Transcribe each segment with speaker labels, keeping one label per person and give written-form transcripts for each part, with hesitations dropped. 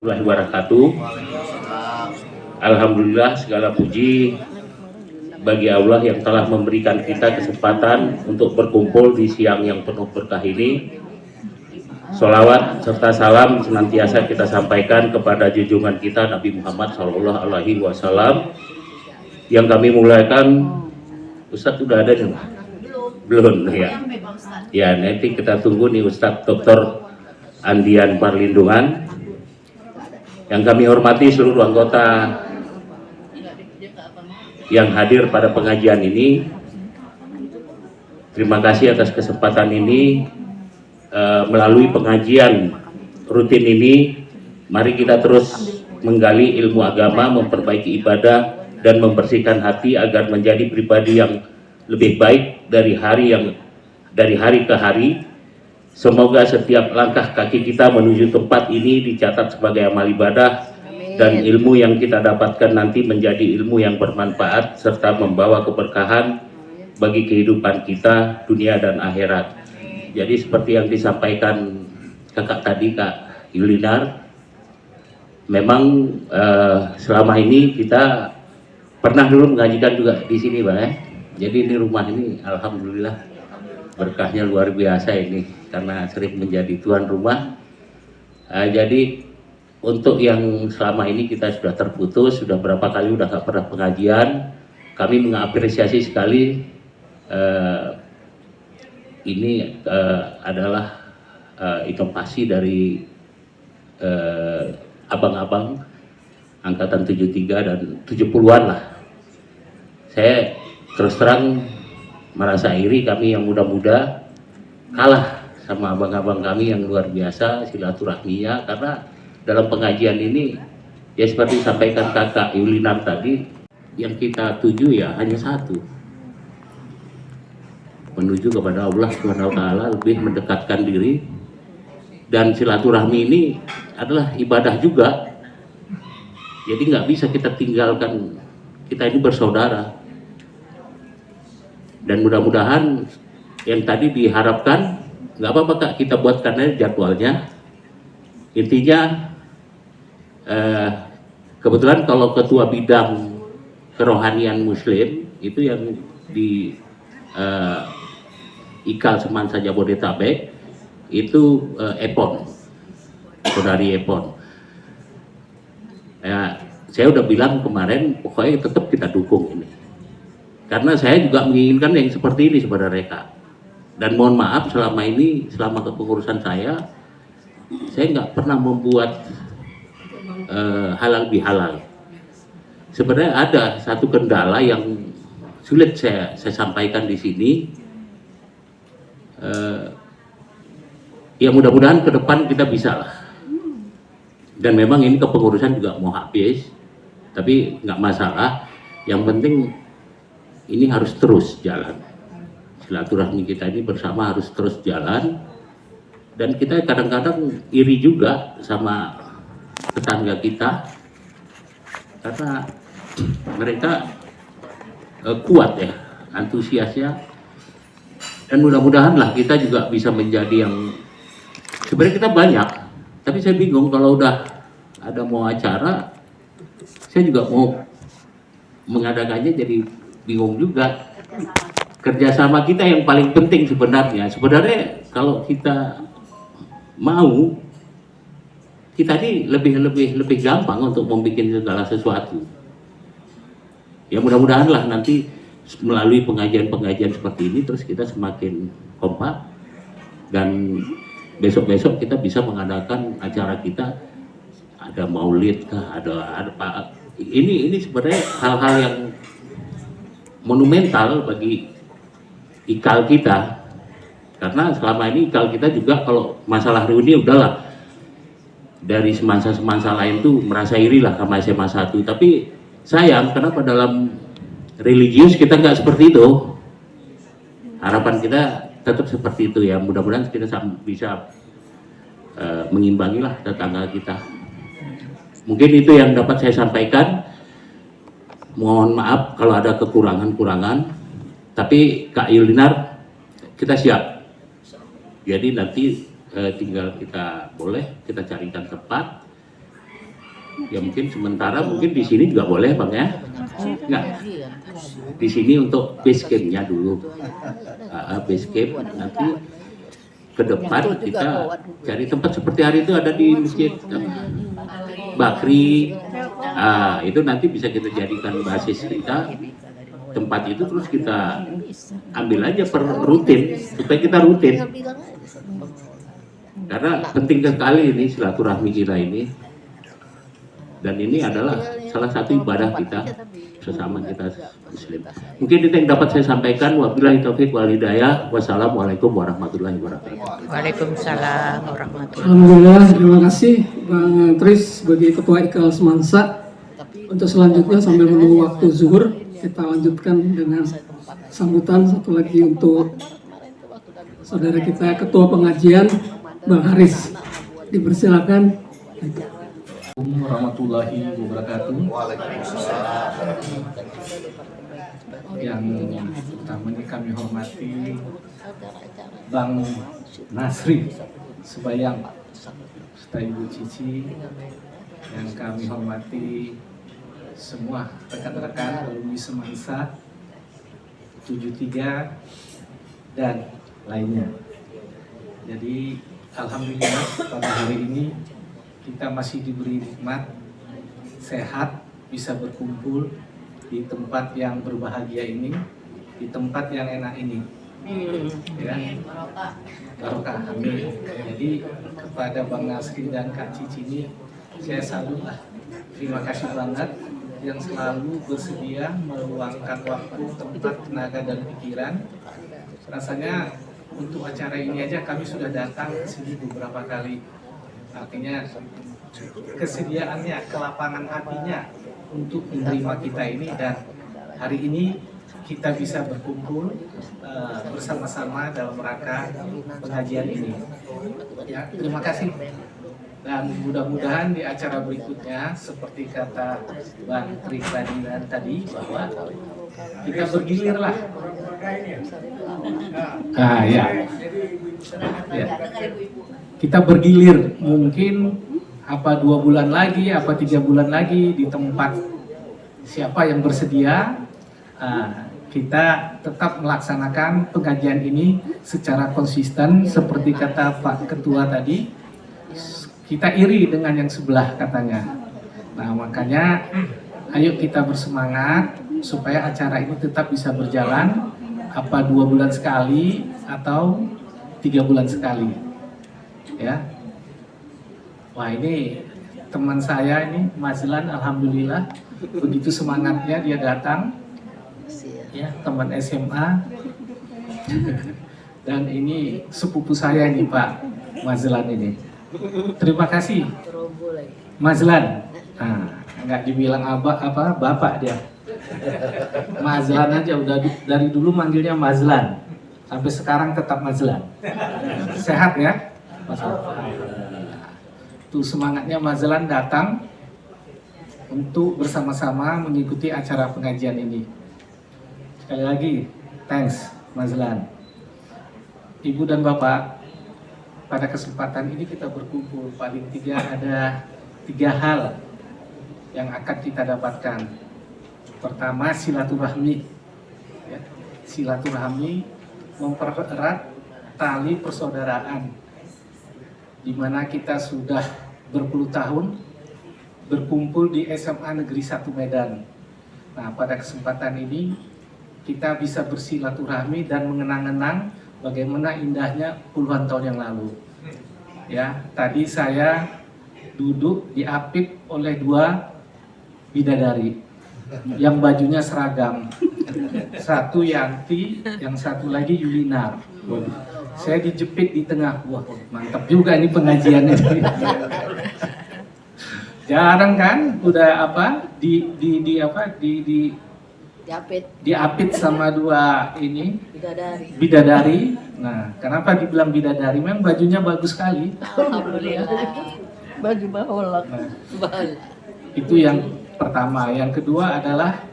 Speaker 1: Wabarakatuh. Alhamdulillah segala puji bagi Allah yang telah memberikan kita kesempatan untuk berkumpul di siang yang penuh berkah ini. Sholawat serta salam senantiasa kita sampaikan kepada junjungan kita Nabi Muhammad SAW yang kami mulaikan. Ustadz udah ada nih? Belum ya. Ya, nanti kita tunggu nih Ustadz Dr. Andian Parlindungan. Yang kami hormati seluruh anggota yang hadir pada pengajian ini, terima kasih atas kesempatan ini. Melalui pengajian rutin ini, mari kita terus menggali ilmu agama, memperbaiki ibadah, dan membersihkan hati agar menjadi pribadi yang lebih baik dari hari ke hari. Semoga setiap langkah kaki kita menuju tempat ini dicatat sebagai amal ibadah. Amin. Dan ilmu yang kita dapatkan nanti menjadi ilmu yang bermanfaat serta membawa keberkahan bagi kehidupan kita dunia dan akhirat. Jadi seperti yang disampaikan kakak tadi, Kak Yulinar, memang selama ini kita pernah dulu mengajikan juga di sini, Pak ya. Jadi ini rumah ini alhamdulillah berkahnya luar biasa ini karena sering menjadi tuan rumah. Jadi untuk yang selama ini kita sudah terputus, sudah berapa kali udah gak pernah pengajian, kami mengapresiasi sekali. Ini adalah inovasi dari abang-abang angkatan 73 dan 70-an lah. Saya terus terang merasa iri, kami yang muda-muda kalah sama abang-abang kami yang luar biasa silaturahminya, karena dalam pengajian ini ya seperti sampaikan kakak Yulinar tadi, yang kita tuju ya hanya satu, menuju kepada Allah Subhanahu wa Ta'ala, lebih mendekatkan diri. Dan silaturahmi ini adalah ibadah juga, jadi nggak bisa kita tinggalkan, kita ini bersaudara. Dan mudah-mudahan yang tadi diharapkan, nggak apa-apa Kak, kita buatkan aja jadwalnya. Intinya kebetulan kalau ketua bidang kerohanian muslim itu yang di IKAL Semansa Jabodetabek itu Epon, saudari Epon. Ya, saya udah bilang kemarin pokoknya tetap kita dukung ini. Karena saya juga menginginkan yang seperti ini sebenarnya Kak. Dan mohon maaf selama ini, selama kepengurusan saya nggak pernah membuat halal bihalal. Sebenarnya ada satu kendala yang sulit saya sampaikan di sini. Ya mudah-mudahan ke depan kita bisa lah. Dan memang ini kepengurusan juga mau habis, tapi nggak masalah. Yang penting ini harus terus jalan. Silaturahmi kita ini bersama harus terus jalan. Dan kita kadang-kadang iri juga sama tetangga kita, karena mereka kuat ya, antusiasnya. Dan mudah-mudahan lah kita juga bisa menjadi yang, sebenarnya kita banyak, tapi saya bingung kalau udah ada mau acara, saya juga mau mengadakannya jadi bingung juga. Kerjasama kita yang paling penting sebenarnya. Sebenarnya kalau kita mau, kita ini lebih gampang untuk membuat segala sesuatu. Ya mudah-mudahan lah nanti melalui pengajian-pengajian seperti ini terus kita semakin kompak, dan besok-besok kita bisa mengadakan acara kita, ada maulid kah, ada apa. Ini sebenarnya hal-hal yang monumental bagi IKAL kita, karena selama ini IKAL kita juga kalau masalah reuni udahlah, dari semansa-semansa lain tuh merasa iri lah sama SMA 1, tapi sayang kenapa dalam religius kita nggak seperti itu. Harapan kita tetap seperti itu ya, mudah-mudahan kita bisa mengimbangi lah tetangga kita. Mungkin itu yang dapat saya sampaikan. Mohon maaf kalau ada kekurangan-kurangan, tapi Kak Yulinar kita siap. Jadi nanti tinggal kita boleh kita carikan tempat, Ya mungkin sementara mungkin di sini juga boleh Bang ya. Enggak. Di sini untuk base camp-nya dulu. Base camp nanti ke depan kita cari tempat seperti hari itu ada di Masjid Bakri. Itu nanti bisa kita jadikan basis kita. Tempat itu terus kita ambil aja per rutin supaya kita rutin. Karena penting sekali ini silaturahmi kita ini. Dan ini adalah salah satu ibadah kita sesama kita muslim. Mungkin itu yang dapat saya sampaikan. Wabillahi taufiq wal hidayah. Wassalamualaikum warahmatullahi wabarakatuh.
Speaker 2: Waalaikumsalam warahmatullahi wabarakatuh.
Speaker 3: Alhamdulillah, terima kasih Bang Tris sebagai Ketua IKL Semansa. Untuk selanjutnya sambil menunggu waktu zuhur, kita lanjutkan dengan sambutan satu lagi untuk saudara kita Ketua Pengajian Bang Haris. Dipersilakan.
Speaker 4: Assalamualaikum warahmatullahi wabarakatuh. Yang pertamanya kami hormati Bang Nasri Sebayang serta Ibu Cici, yang kami hormati semua rekan-rekan alumni Semansa 73 dan lainnya. Jadi alhamdulillah pada hari ini kita masih diberi nikmat, sehat, bisa berkumpul di tempat yang berbahagia ini, di tempat yang enak ini. Ya, barokah, amin. Jadi kepada Bang Nasri dan Kak Cici ini, saya salut lah. Terima kasih banget yang selalu bersedia meluangkan waktu, tempat, tenaga, dan pikiran. Rasanya untuk acara ini aja kami sudah datang ke sini beberapa kali. Artinya kesediaannya, kelapangan hatinya untuk menerima kita ini, dan hari ini kita bisa berkumpul bersama-sama dalam rangka pengajian ini. Ya, terima kasih. Dan mudah-mudahan di acara berikutnya seperti kata Bang Tri tadi bahwa kita bergilir lah. Ya. Kita bergilir, mungkin apa 2 bulan lagi, apa 3 bulan lagi di tempat siapa yang bersedia, kita tetap melaksanakan pengajian ini secara konsisten seperti kata Pak Ketua tadi. Kita iri dengan yang sebelah katanya. Nah makanya ayo kita bersemangat supaya acara ini tetap bisa berjalan, apa 2 bulan sekali atau 3 bulan sekali. Ya, wah ini teman saya ini Mazlan, alhamdulillah begitu semangatnya dia datang, ya teman SMA, dan ini sepupu saya ini Pak Mazlan ini. Terima kasih Mazlan. Nggak dibilang bapak dia. Mazlan aja, udah dari dulu manggilnya Mazlan, sampai sekarang tetap Mazlan. Sehat ya? Tuh semangatnya Mazlan datang untuk bersama-sama mengikuti acara pengajian ini. Sekali lagi, thanks Mazlan. Ibu dan Bapak, pada kesempatan ini kita berkumpul, paling tidak ada 3 hal yang akan kita dapatkan. Pertama, silaturahmi. Ya, silaturahmi mempererat tali persaudaraan, di mana kita sudah berpuluh tahun berkumpul di SMA Negeri 1 Medan. Nah, pada kesempatan ini kita bisa bersilaturahmi dan mengenang-enang bagaimana indahnya puluhan tahun yang lalu. Ya, tadi saya duduk diapit oleh 2 bidadari yang bajunya seragam. Satu Yanti, yang satu lagi Yulinar. Saya dijepit di tengah. Wah, mantap juga ini pengajiannya. Jarang kan udah diapit sama 2 ini bidadari. Nah, kenapa dibilang bidadari? Memang bajunya bagus sekali.
Speaker 2: Alhamdulillah. Baju baholak.
Speaker 4: Nah, itu yang pertama. Yang kedua adalah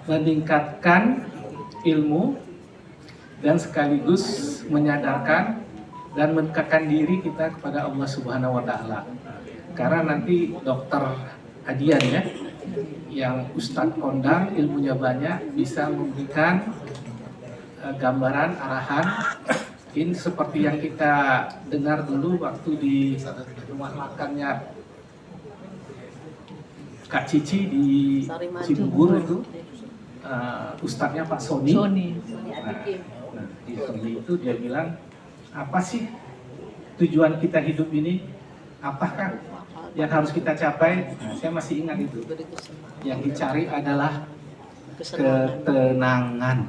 Speaker 4: meningkatkan ilmu dan sekaligus menyadarkan dan mendekatkan diri kita kepada Allah Subhanahu wa Ta'ala. Karena nanti dokter Adian ya, yang Ustadz kondang, ilmunya banyak, bisa memberikan gambaran, arahan. Ini seperti yang kita dengar dulu waktu di rumah makannya Kak Cici di Cibubur itu, Ustadznya Pak Sony. Nah, di Sony itu dia bilang, apa sih tujuan kita hidup ini? Apakah yang harus kita capai? Nah, saya masih ingat itu. Yang dicari adalah ketenangan.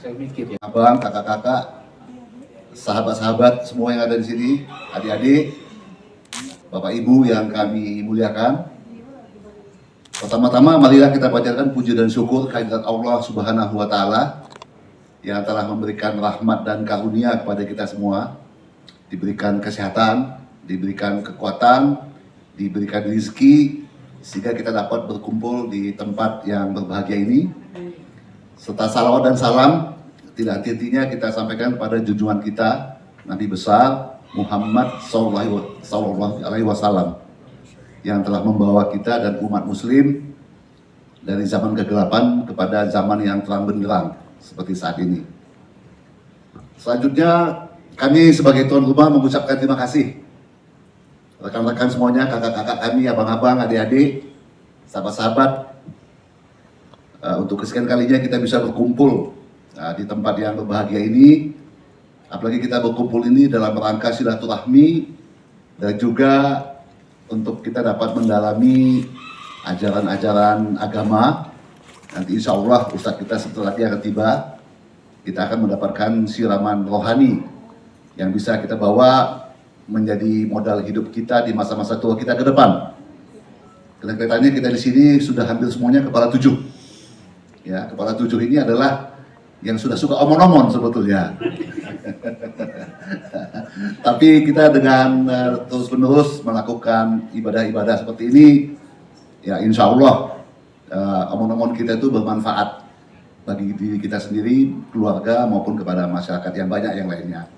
Speaker 4: Saya mikir ya.
Speaker 5: Abang, kakak-kakak, sahabat-sahabat semua yang ada di sini, adik-adik, bapak ibu yang kami muliakan. Pertama-tama marilah kita panjatkan puji dan syukur kehadirat Allah Subhanahu wa Ta'ala yang telah memberikan rahmat dan karunia kepada kita semua, diberikan kesehatan, diberikan kekuatan, diberikan rezeki, sehingga kita dapat berkumpul di tempat yang berbahagia ini. Serta salawat dan salam tidak henti-hentinya kita sampaikan kepada junjungan kita, Nabi besar Muhammad Sallallahu Alaihi Wasallam, yang telah membawa kita dan umat muslim dari zaman kegelapan kepada zaman yang terang benderang seperti saat ini. Selanjutnya kami sebagai tuan rumah mengucapkan terima kasih rekan-rekan semuanya, kakak-kakak kami, abang-abang, adik-adik, sahabat-sahabat, untuk kesekian kalinya kita bisa berkumpul di tempat yang berbahagia ini. Apalagi kita berkumpul ini dalam rangka silaturahmi dan juga untuk kita dapat mendalami ajaran-ajaran agama. Nanti insya Allah Ustadz kita setelah lagi akan tiba, kita akan mendapatkan siraman rohani yang bisa kita bawa menjadi modal hidup kita di masa-masa tua kita ke depan. Karena kelihatannya kita di sini sudah hampir semuanya kepala 7. Ya, kepala 7 ini adalah yang sudah suka omon-omon sebetulnya. Tapi kita dengan terus-menerus melakukan ibadah-ibadah seperti ini, ya insya Allah omon-omon kita itu bermanfaat bagi diri kita sendiri, keluarga maupun kepada masyarakat yang banyak yang lainnya.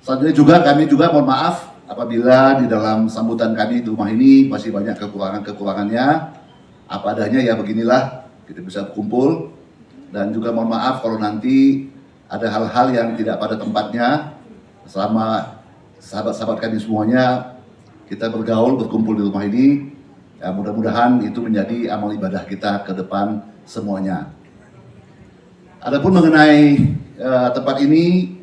Speaker 5: Selanjutnya juga kami juga mohon maaf apabila di dalam sambutan kami di rumah ini masih banyak kekurangan-kekurangannya. Apa adanya ya beginilah kita bisa berkumpul, dan juga mohon maaf kalau nanti ada hal-hal yang tidak pada tempatnya selama sahabat-sahabat kami semuanya kita bergaul berkumpul di rumah ini. Ya, mudah-mudahan itu menjadi amal ibadah kita ke depan semuanya. Adapun mengenai tempat ini,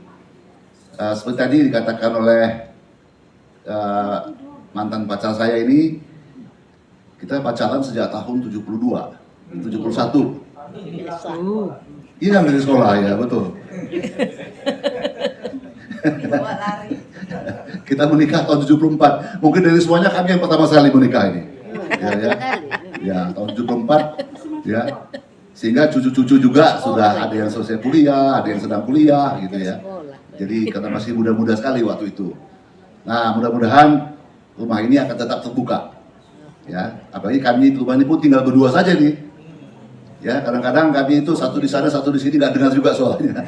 Speaker 5: seperti tadi dikatakan oleh mantan pacar saya ini, kita pacaran sejak tahun 71. Ini yang dari sekolah ya, betul. Kita menikah tahun 74. Mungkin dari semuanya kami yang pertama sekali menikah ini. Ya, tahun 74 ya. Sehingga cucu-cucu juga sudah ada yang selesai kuliah, ada yang sedang kuliah gitu ya. Jadi karena masih muda-muda sekali waktu itu. Nah, mudah-mudahan rumah ini akan tetap terbuka. Ya, apalagi kami di rumah ini pun tinggal berdua saja nih. Ya, kadang-kadang kami itu satu di sana, satu di sini nggak dengar juga suaranya.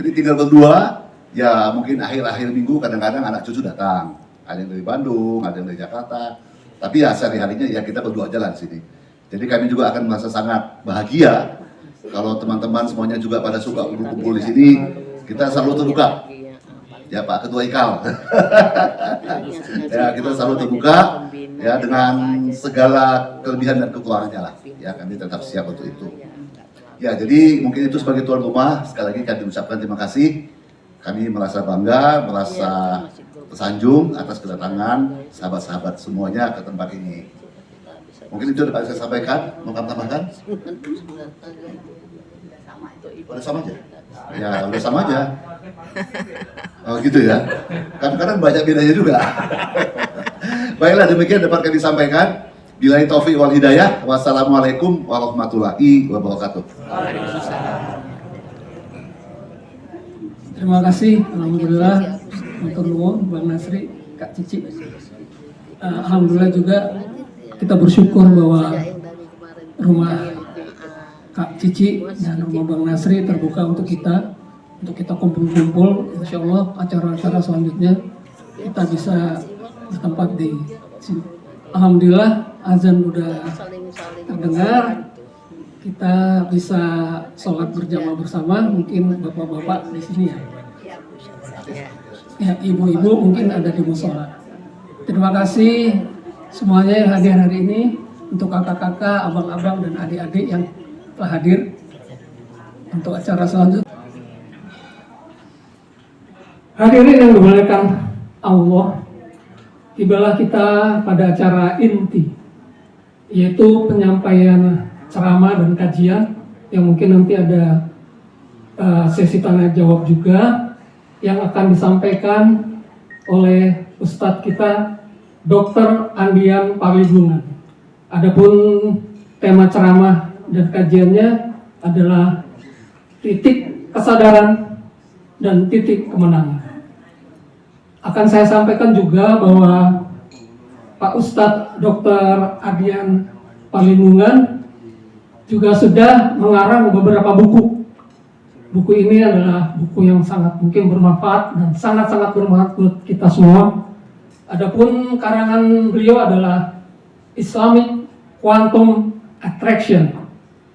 Speaker 5: Jadi tinggal berdua, ya mungkin akhir-akhir minggu kadang-kadang anak cucu datang. Ada yang dari Bandung, ada yang dari Jakarta. Tapi ya sehari-harinya ya kita berdua jalan sini. Jadi kami juga akan merasa sangat bahagia kalau teman-teman semuanya juga pada suka kumpul di sini. Kita selalu terbuka. Ya Pak Ketua Ikal. Ya kita selalu terbuka ya dengan segala kelebihan dan kekurangannya lah. Ya kami tetap siap untuk itu. Ya jadi mungkin itu sebagai tuan rumah, sekali lagi kami ucapkan terima kasih. Kami merasa bangga, merasa tersanjung atas kedatangan sahabat-sahabat semuanya ke tempat ini. Mungkin itu dapat saya sampaikan, mau kamu tambahkan? Udah sama aja? Ya udah sama aja. Oh gitu ya. Kadang-kadang banyak bedanya juga. Baiklah, demikian dapat kami sampaikan. Billahi taufiq wal hidayah. Wassalamualaikum warahmatullahi wabarakatuh.
Speaker 3: Terima kasih, alhamdulillah, Dr. Luwo, Bang Nasri, Kak Cici. Alhamdulillah juga kita bersyukur bahwa rumah Kak Cici dan rumah Bang Nasri terbuka untuk kita. untuk kita kumpul-kumpul. Insya Allah acara-acara selanjutnya kita bisa bertempat di sini. Alhamdulillah azan udah terdengar, kita bisa sholat berjamaah bersama. Mungkin bapak-bapak di sini ya, ibu-ibu mungkin ada di musola. Terima kasih semuanya yang hadir hari ini, untuk kakak-kakak, abang-abang dan adik-adik yang telah hadir untuk acara selanjutnya. Hadirin yang dimuliakan Allah, tibalah kita pada acara inti, yaitu penyampaian ceramah dan kajian yang mungkin nanti ada sesi tanya jawab juga yang akan disampaikan oleh Ustadz kita Dr. Andian Parlibungan. Adapun tema ceramah dan kajiannya adalah titik kesadaran dan titik kemenangan. Akan saya sampaikan juga bahwa Pak Ustadz Dr. Andian Parlibungan juga sudah mengarang beberapa buku. Buku ini adalah buku yang sangat mungkin bermanfaat dan sangat-sangat bermanfaat buat kita semua. Adapun karangan beliau adalah Islamic Quantum Attraction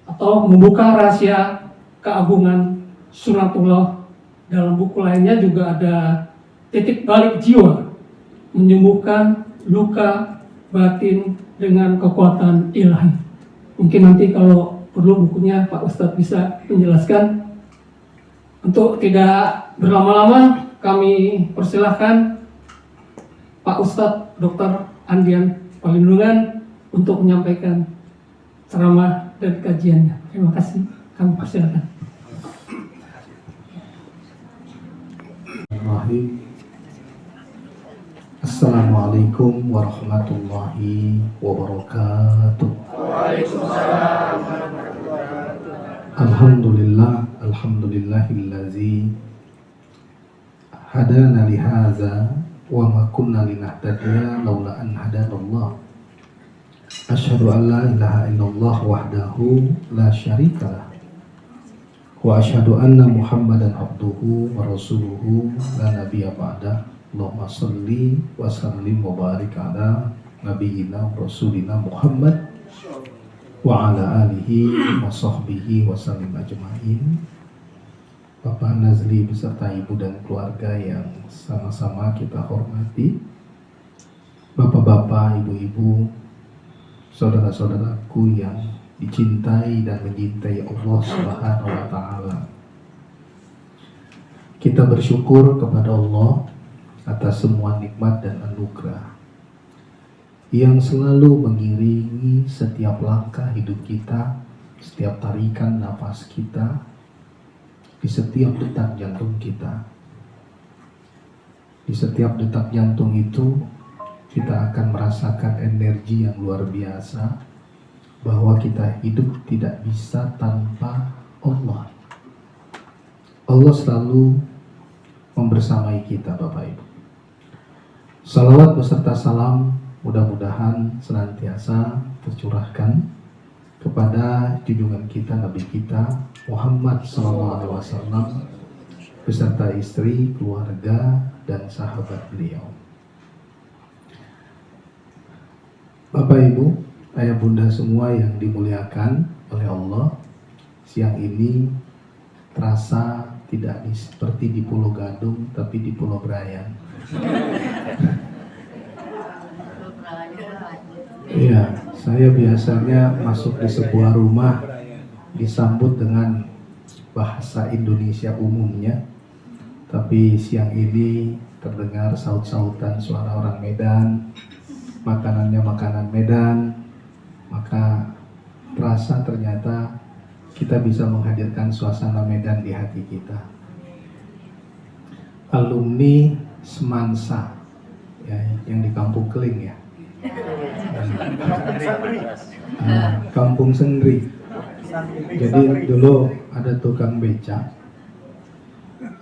Speaker 3: atau membuka rahasia keagungan sunatullah. Dalam buku lainnya juga ada titik balik jiwa, menyembuhkan luka batin dengan kekuatan ilahi. Mungkin nanti kalau perlu bukunya Pak Ustadz bisa menjelaskan. Untuk tidak berlama-lama, kami persilahkan Pak Ustadz Dr. Andian Parlibungan untuk menyampaikan ceramah dan kajiannya. Terima kasih, kami persilahkan.
Speaker 6: Assalamualaikum warahmatullahi wabarakatuh. Alhamdulillahillazi hadana lihaza wa ma kunna linahtadiya laula an hadanallah. Asyhadu an la ilaha illallah wahdahu la syarikalah wa asyhadu anna Muhammadan abduhu wa rasuluhu la nabiyya ba'dah. Allahumma salli wa sallim wa barik ala nabiyyina rasulina Muhammad wa ala alihi wa sahbihi wa sallim ajma'in. Bapak Nazli beserta ibu dan keluarga yang sama-sama kita hormati, bapak-bapak, ibu-ibu, saudara-saudaraku yang dicintai dan mencintai Allah Subhanahu wa Ta'ala. Kita bersyukur kepada Allah atas semua nikmat dan anugerah yang selalu mengiringi setiap langkah hidup kita, setiap tarikan nafas kita, di setiap detak jantung kita. Di setiap detak jantung itu kita akan merasakan energi yang luar biasa, bahwa kita hidup tidak bisa tanpa Allah. Allah selalu membersamai kita, Bapak Ibu. Salawat beserta salam mudah-mudahan senantiasa tercurahkan kepada junjungan kita, Nabi kita Muhammad SAW beserta istri, keluarga, dan sahabat beliau. Bapak Ibu, ayah bunda semua yang dimuliakan oleh Allah, siang ini terasa tidak seperti di Pulau Gadung, tapi di Pulau Brayan. Iya, saya biasanya masuk di sebuah rumah disambut dengan bahasa Indonesia umumnya, tapi siang ini terdengar saut-sautan suara orang Medan, makanannya makanan Medan, maka terasa ternyata kita bisa menghadirkan suasana Medan di hati kita. Alumni Semansa ya, yang di Kampung Keling ya, Kampung Sengri. Jadi dulu ada tukang beca,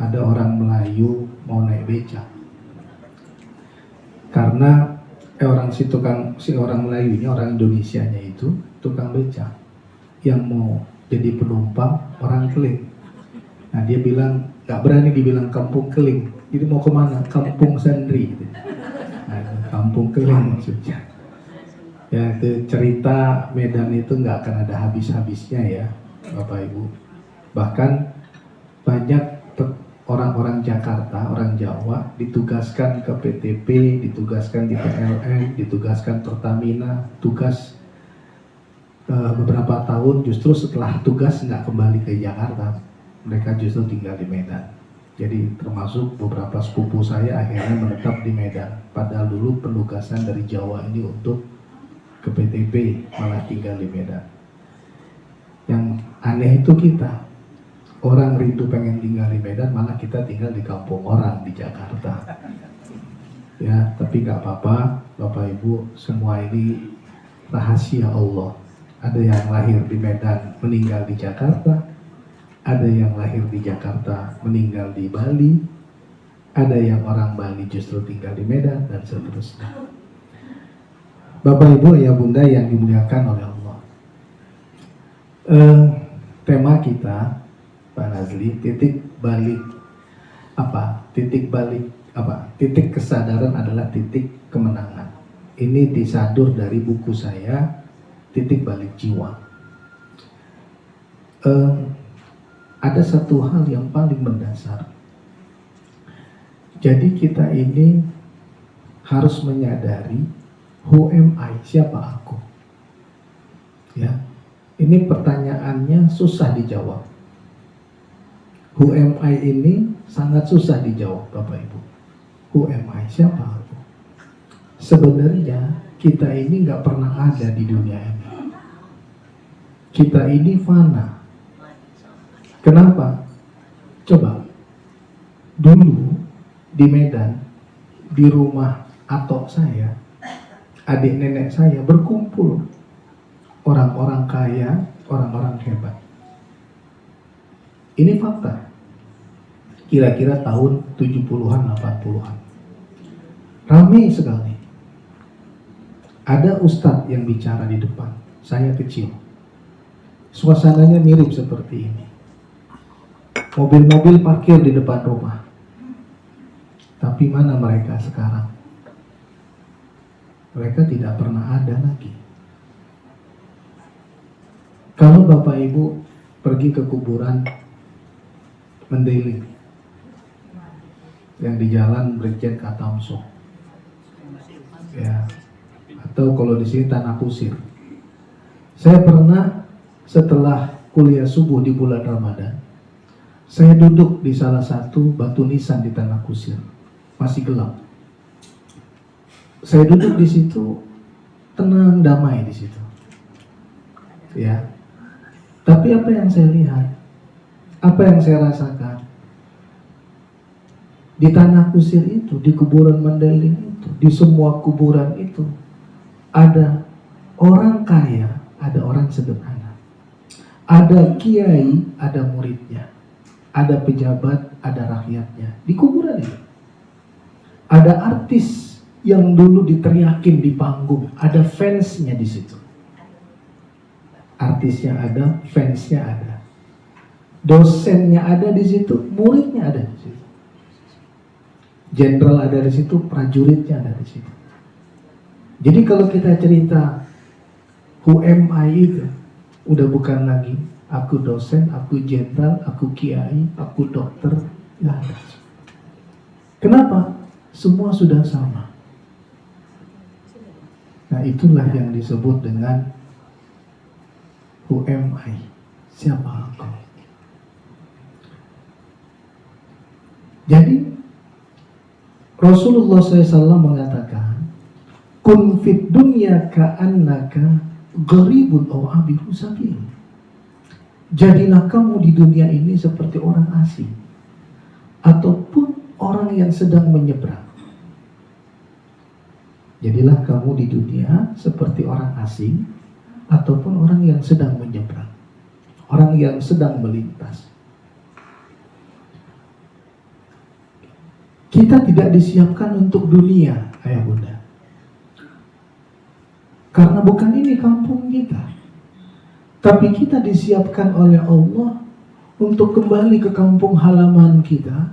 Speaker 6: ada orang Melayu mau naik beca, karena si orang Melayunya, orang Indonesianya itu tukang beca, yang mau jadi penumpang orang Keling. Nah dia bilang nggak berani dibilang kampung keling, jadi mau kemana? Kampung Sandri. Gitu. Nah, kampung keling maksudnya. Ya itu cerita Medan itu nggak akan ada habis-habisnya ya Bapak Ibu. Bahkan banyak orang-orang Jakarta, orang Jawa ditugaskan ke PTP, ditugaskan di PLN, ditugaskan Pertamina, tugas beberapa tahun justru setelah tugas nggak kembali ke Jakarta, mereka justru tinggal di Medan. Jadi termasuk beberapa sepupu saya akhirnya menetap di Medan, padahal dulu penugasan dari Jawa ini untuk ke PTP malah tinggal di Medan. Yang aneh itu kita, orang rindu pengen tinggal di Medan, malah kita tinggal di kampung orang di Jakarta. Ya, tapi nggak apa-apa, Bapak Ibu, semua ini rahasia Allah. Ada yang lahir di Medan, meninggal di Jakarta. Ada yang lahir di Jakarta, meninggal di Bali. Ada yang orang Bali justru tinggal di Medan, dan seterusnya. Bapak Ibu ya Bunda yang dimuliakan oleh Allah. Tema kita Pak Nazli, titik balik apa? Titik kesadaran adalah titik kemenangan. Ini disadur dari buku saya, Titik Balik Jiwa. Ada satu hal yang paling mendasar. Jadi kita ini harus menyadari who am I? Siapa aku? Ya, ini pertanyaannya susah dijawab. Who am I ini sangat susah dijawab, Bapak Ibu. Who am I? Siapa aku? Sebenarnya kita ini nggak pernah ada di dunia ini. Kita ini fana. Kenapa? Coba, dulu di Medan, di rumah atok saya, adik nenek saya berkumpul. Orang-orang kaya, orang-orang hebat. Ini fakta. Kira-kira tahun 70-an, 80-an. Ramai sekali. Ada ustadz yang bicara di depan. Saya kecil. Suasananya mirip seperti ini. Mobil-mobil parkir di depan rumah. Tapi mana mereka sekarang? Mereka tidak pernah ada lagi. Kalau Bapak Ibu pergi ke kuburan Mendeling yang di Jalan Brigjen Katamso, ya, atau kalau di sini Tanah Kusir. Saya pernah setelah kuliah subuh di bulan Ramadan, saya duduk di salah satu batu nisan di Tanah Kusir, masih gelap. Saya duduk di situ, tenang, damai di situ. Ya. Tapi apa yang saya lihat? Apa yang saya rasakan? Di Tanah Kusir itu, di kuburan Mendeling itu, di semua kuburan itu, ada orang kaya, ada orang sederhana. Ada kiai, ada muridnya. Ada pejabat, ada rakyatnya. Di kuburan itu. Ada artis yang dulu diteriakin di panggung, ada fansnya di situ. Artisnya ada, fansnya ada, dosennya ada di situ, muridnya ada di situ, jenderal ada di situ, prajuritnya ada di situ. Jadi kalau kita cerita who am I itu, udah bukan lagi aku dosen, aku jenderal, aku kiai, aku dokter, nggak ada. Kenapa? Semua sudah sama. Nah itulah yang disebut dengan who am I? Siapa aku? Jadi Rasulullah SAW mengatakan, kun fid dunya ka'annaka gharibun aw abiru sabil. Jadilah kamu di dunia ini seperti orang asing ataupun orang yang sedang menyeberang. Jadilah kamu di dunia seperti orang asing ataupun orang yang sedang menyeberang, orang yang sedang melintas. Kita tidak disiapkan untuk dunia, ayah bunda, karena bukan ini kampung kita. Tapi kita disiapkan oleh Allah untuk kembali ke kampung halaman kita,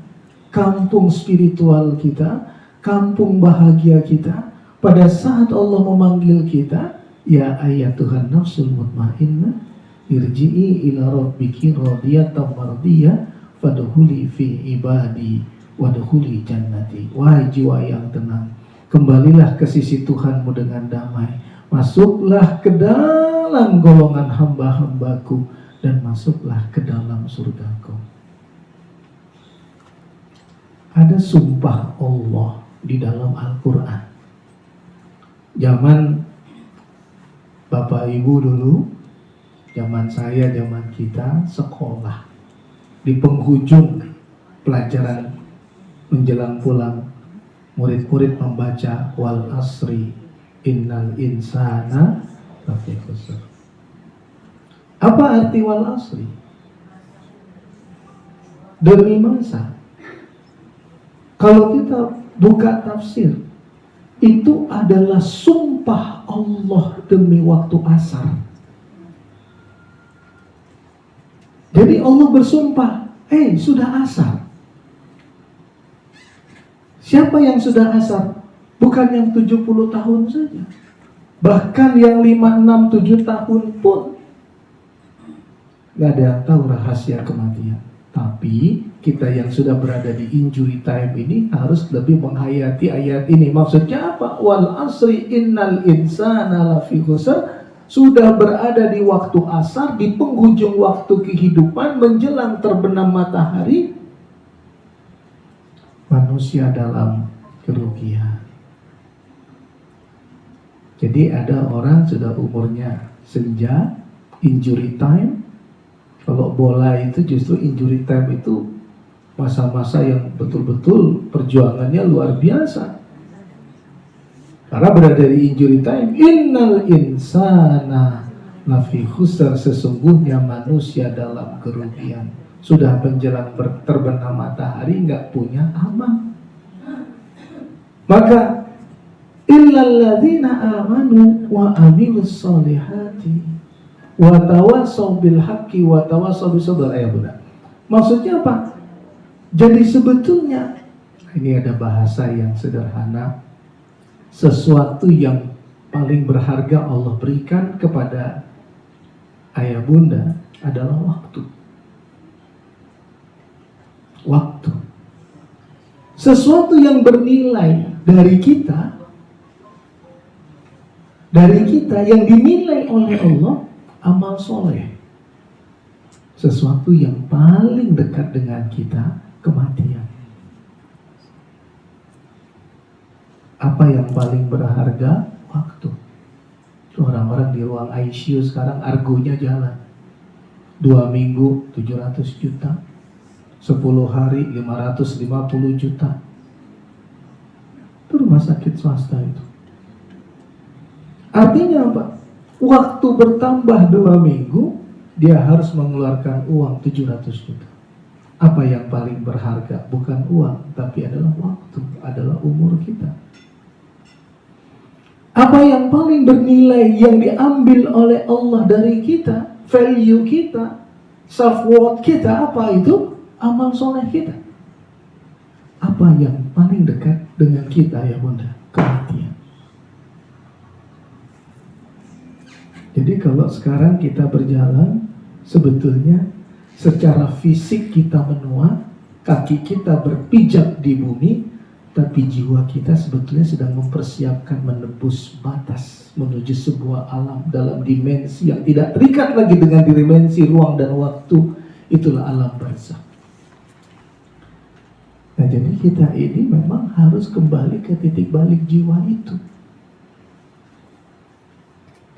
Speaker 6: kampung spiritual kita, kampung bahagia kita. Pada saat Allah memanggil kita, ya ayyatuhan nafsul mutmainnah, irji'i ila rabbiki radiyatan mardiyah, fadkhuli fi ibadi wadkhuli jannati. Wahai jiwa yang tenang, kembalilah ke sisi Tuhanmu dengan damai. Masuklah ke dalam golongan hamba-hambaku dan masuklah ke dalam surgaku. Ada sumpah Allah di dalam Al-Quran. Zaman Bapak Ibu dulu, zaman saya, zaman kita sekolah, di penghujung pelajaran menjelang pulang, murid-murid membaca wal asri innal insana lafi khusr. Apa arti wal asri? Demi masa. Kalau kita buka tafsir, itu adalah sumpah Allah demi waktu asar. Jadi Allah bersumpah, sudah asar. Siapa yang sudah asar? Bukan yang 70 tahun saja. Bahkan yang 5, 6, 7 tahun pun gak ada yang tahu rahasia kematian. Tapi kita yang sudah berada di injury time ini harus lebih menghayati ayat ini. Maksudnya apa? Wal asri innal insana lafi khusr. Sudah berada di waktu asar, di penghujung waktu kehidupan, menjelang terbenam matahari, manusia dalam kerugian. Jadi ada orang sudah umurnya senja, injury time. Kalau bola itu justru injury time itu masa-masa yang betul-betul perjuangannya luar biasa. Karena berada di injury time, innal insana lafi khusr, sesungguhnya manusia dalam kerugian. Sudah menjelang terbenam matahari, nggak punya amal. Maka illalladzina amanu wa amilus solihati wa tawassaw bil haqqi wa tawassaw bis sabr. Benar. Maksudnya apa? Jadi sebetulnya ini ada bahasa yang sederhana. Sesuatu yang paling berharga Allah berikan kepada ayah bunda adalah waktu. Waktu. Sesuatu yang bernilai dari kita yang dinilai oleh Allah, amal soleh. Sesuatu yang paling dekat dengan kita, kematian. Apa yang paling berharga? Waktu. Orang-orang di ruang ICU sekarang argonya jalan. 2 minggu 700 juta, 10 hari 550 juta. Itu rumah sakit swasta itu. Artinya apa? Waktu bertambah 2 minggu, dia harus mengeluarkan uang 700 juta. Apa yang paling berharga? Bukan uang, tapi adalah waktu, adalah umur kita. Apa yang paling bernilai yang diambil oleh Allah dari kita, value kita, self-worth kita, apa itu? Amal soleh kita. Apa yang paling dekat dengan kita ya bunda? Kematian. Jadi kalau sekarang kita berjalan, sebetulnya secara fisik kita menua, kaki kita berpijak di bumi, tapi jiwa kita sebetulnya sedang mempersiapkan menembus batas menuju sebuah alam dalam dimensi yang tidak terikat lagi dengan dimensi ruang dan waktu. Itulah alam barzakh. Nah jadi kita ini memang harus kembali ke titik balik jiwa itu.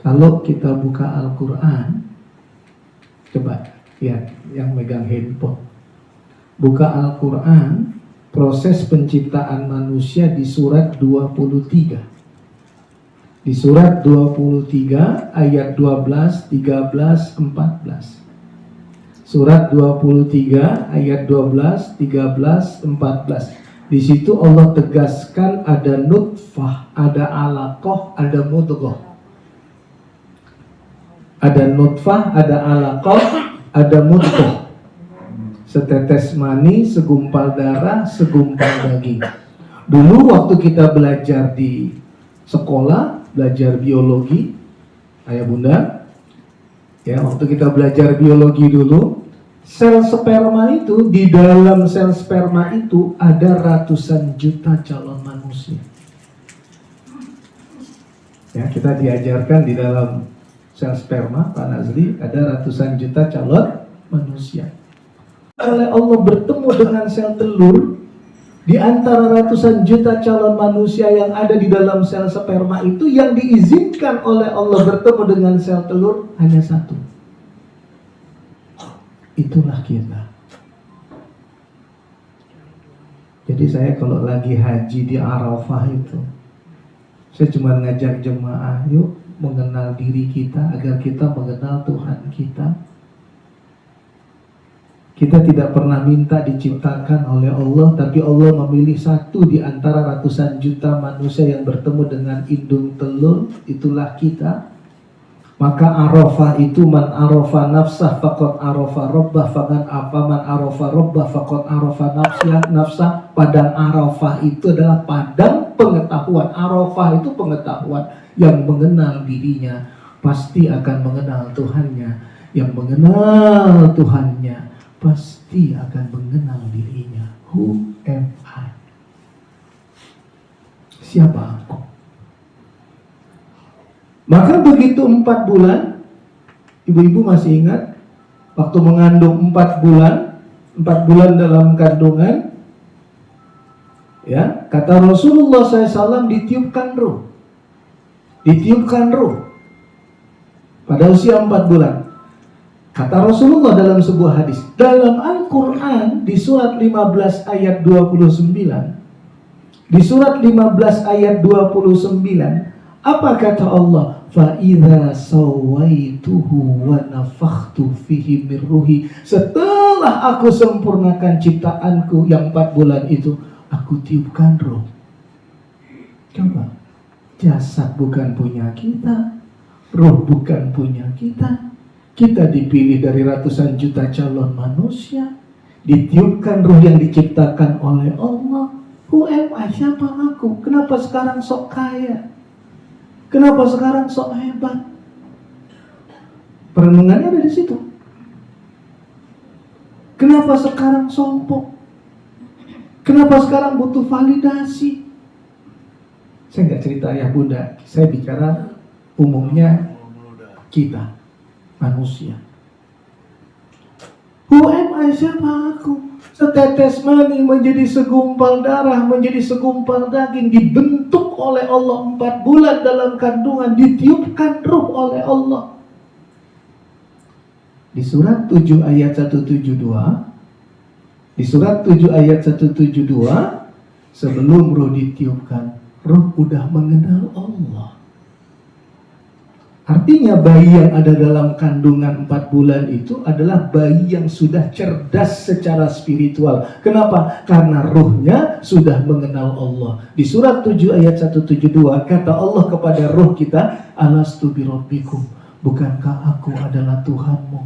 Speaker 6: Kalau kita buka Al-Quran, coba lihat yang megang handphone, buka Al-Quran, proses penciptaan manusia di surat 23. Di surat 23 ayat 12, 13, 14. Surat 23 ayat 12, 13, 14. Di situ Allah tegaskan ada nutfah, ada alaqah, ada mudghah. Ada nutfah, ada alaqah, ada mudghah. Setetes mani, segumpal darah, segumpal daging. Dulu waktu kita belajar di sekolah, belajar biologi, ayah bunda, ya waktu kita belajar biologi dulu, sel sperma itu, di dalam sel sperma itu ada ratusan juta calon manusia. Ya, kita diajarkan di dalam sel sperma, Pak Nazli, ada ratusan juta calon manusia. Oleh Allah bertemu dengan sel telur, di antara ratusan juta calon manusia yang ada di dalam sel sperma itu, yang diizinkan oleh Allah bertemu dengan sel telur hanya satu. Itulah kita. Jadi saya kalau lagi haji di Arafah itu, saya cuma ngajak jemaah, yuk mengenal diri kita agar kita mengenal Tuhan kita. Kita tidak pernah minta diciptakan oleh Allah, tapi Allah memilih satu di antara ratusan juta manusia yang bertemu dengan indung telur, itulah kita. Maka Arafah itu man arafa nafsah faqad arafa rabbah, faman afaman arafa rabbah faqad arafa nafsah. Padang Arafah itu adalah padang pengetahuan. Arafah itu pengetahuan. Yang mengenal dirinya pasti akan mengenal Tuhannya. Yang mengenal Tuhannya pasti akan mengenal dirinya. Who am I? Siapa aku? Maka begitu 4 bulan, ibu-ibu masih ingat waktu mengandung 4 bulan dalam kandungan, ya, kata Rasulullah SAW ditiupkan ruh pada usia 4 bulan. Kata Rasulullah dalam sebuah hadis, dalam Al-Quran di surat 15 ayat 29, di surat 15 ayat 29, apa kata Allah? Fa'idha sawaituhu wa nafakhtu fihi min ruhi. Setelah aku sempurnakan ciptaanku yang 4 bulan itu, aku tiupkan roh. Coba, jasad bukan punya kita, roh bukan punya kita. Kita dipilih dari ratusan juta calon manusia, ditiupkan roh yang diciptakan oleh Allah. Who am I? Siapa aku? Kenapa sekarang sok kaya? Kenapa sekarang sok hebat? Perenungannya ada di situ. Kenapa sekarang sombong? Kenapa sekarang butuh validasi? Saya nggak cerita ayah bunda, saya bicara umumnya kita, manusia. Who am I? Siapa aku? Setetes mani menjadi segumpal darah, menjadi segumpal daging, dibentuk oleh Allah 4 bulan dalam kandungan, ditiupkan ruh oleh Allah. Di surat 7 ayat 172, di surat 7 ayat 172, sebelum ruh ditiupkan, ruh udah mengenal Allah. Artinya bayi yang ada dalam kandungan 4 bulan itu adalah bayi yang sudah cerdas secara spiritual. Kenapa? Karena ruhnya sudah mengenal Allah. Di surat 7 ayat 172 kata Allah kepada ruh kita, alastu birabbikum, bukankah aku adalah Tuhanmu?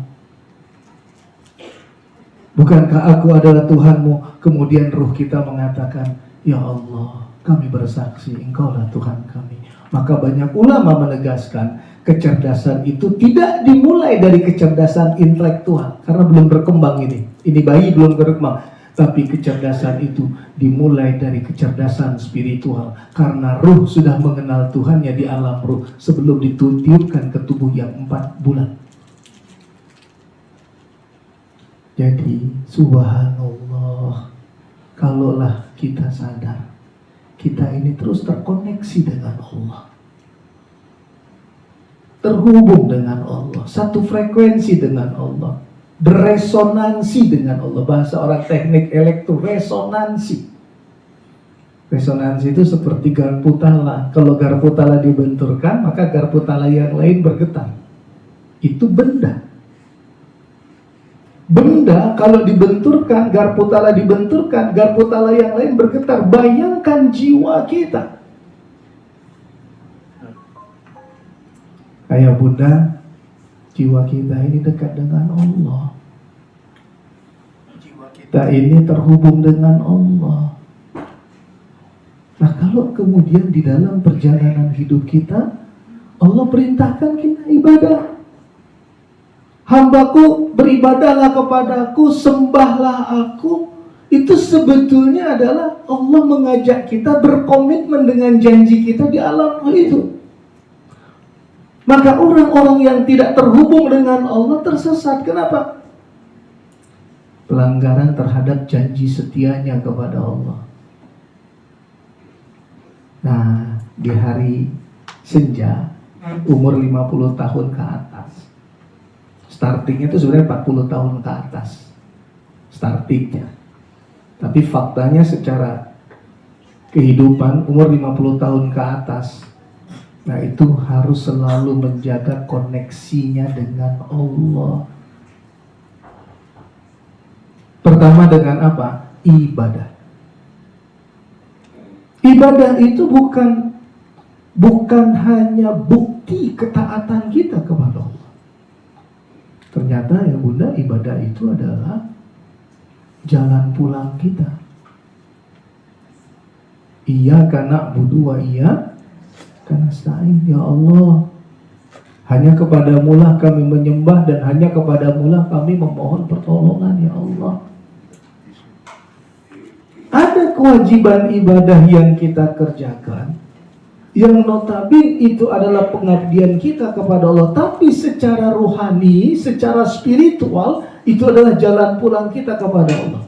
Speaker 6: Bukankah aku adalah Tuhanmu? Kemudian ruh kita mengatakan, ya Allah, kami bersaksi engkaulah Tuhan kami. Maka banyak ulama menegaskan, kecerdasan itu tidak dimulai dari kecerdasan intelektual, karena belum berkembang ini bayi belum berkembang. Tapi kecerdasan itu dimulai dari kecerdasan spiritual, karena ruh sudah mengenal Tuhannya di alam ruh sebelum ditiupkan ke tubuh yang 4 bulan. Jadi subhanallah, kalaulah kita sadar kita ini terus terkoneksi dengan Allah, terhubung dengan Allah, satu frekuensi dengan Allah, beresonansi dengan Allah. Bahasa orang teknik elektro, resonansi. Resonansi itu seperti garpu tala. Kalau garpu tala dibenturkan, maka garpu tala yang lain bergetar. Itu benda. Benda kalau dibenturkan, garpu tala dibenturkan, garpu tala yang lain bergetar. Bayangkan jiwa kita. Ayah bunda, jiwa kita ini dekat dengan Allah. Jiwa kita ini terhubung dengan Allah. Nah, kalau kemudian di dalam perjalanan hidup kita, Allah perintahkan kita ibadah. Hambaku beribadahlah kepadaku, sembahlah aku. Itu sebetulnya adalah Allah mengajak kita berkomitmen dengan janji kita di alam itu. Maka orang-orang yang tidak terhubung dengan Allah tersesat. Kenapa? Pelanggaran terhadap janji setianya kepada Allah. Nah, di hari senja, umur 50 tahun ke atas, startingnya itu sebenarnya 40 tahun ke atas startingnya. Tapi faktanya secara kehidupan umur 50 tahun ke atas, nah itu harus selalu menjaga koneksinya dengan Allah. Pertama dengan apa? Ibadah. Ibadah itu bukan hanya bukti ketaatan kita kepada Allah. Ternyata ya Bunda, ibadah itu adalah jalan pulang kita. Iyyaka na'budu wa iyyaka nasta'in. Ya Allah, hanya kepadamu-lah kami menyembah dan hanya kepadamu-lah kami memohon pertolongan, ya Allah. Ada kewajiban ibadah yang kita kerjakan, yang notabene itu adalah pengabdian kita kepada Allah, tapi secara rohani, secara spiritual, itu adalah jalan pulang kita kepada Allah.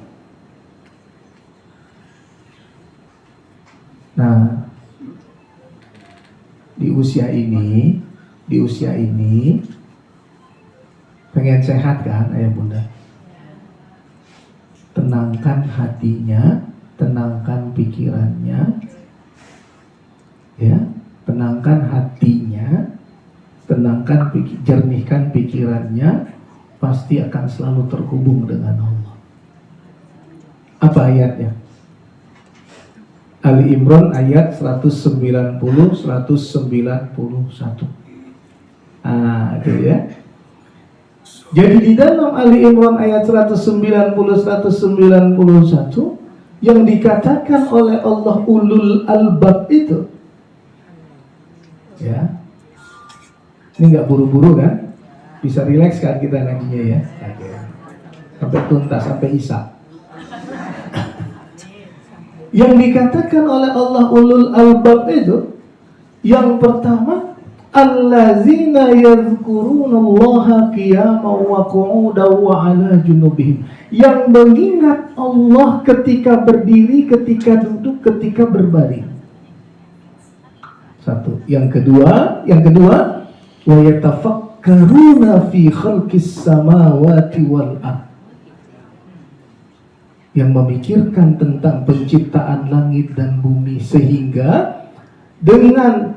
Speaker 6: Nah, di usia ini pengen sehat kan ayah bunda? Tenangkan hatinya, tenangkan pikirannya, ya, tenangkan hatinya, jernihkan pikirannya, pasti akan selalu terhubung dengan Allah. Apa ayatnya? Ali Imran ayat 190, 191. Itu ya. Jadi di dalam Ali Imran ayat 190, 191 yang dikatakan oleh Allah ulul albab itu, ya, ini nggak buru-buru kan? Bisa rileks kan kita nantinya ya? Sampai tuntas, sampai isya. Yang dikatakan oleh Allah ulul albab itu, yang pertama, allazina yadhkurunallaha qiyaman wa qu'udan wa 'ala junubihim, yang mengingat Allah ketika berdiri, ketika duduk, ketika berbaring. Satu. Yang kedua, wa yatafakkaruna fi khalqis samawati wal ardh, yang memikirkan tentang penciptaan langit dan bumi, sehingga dengan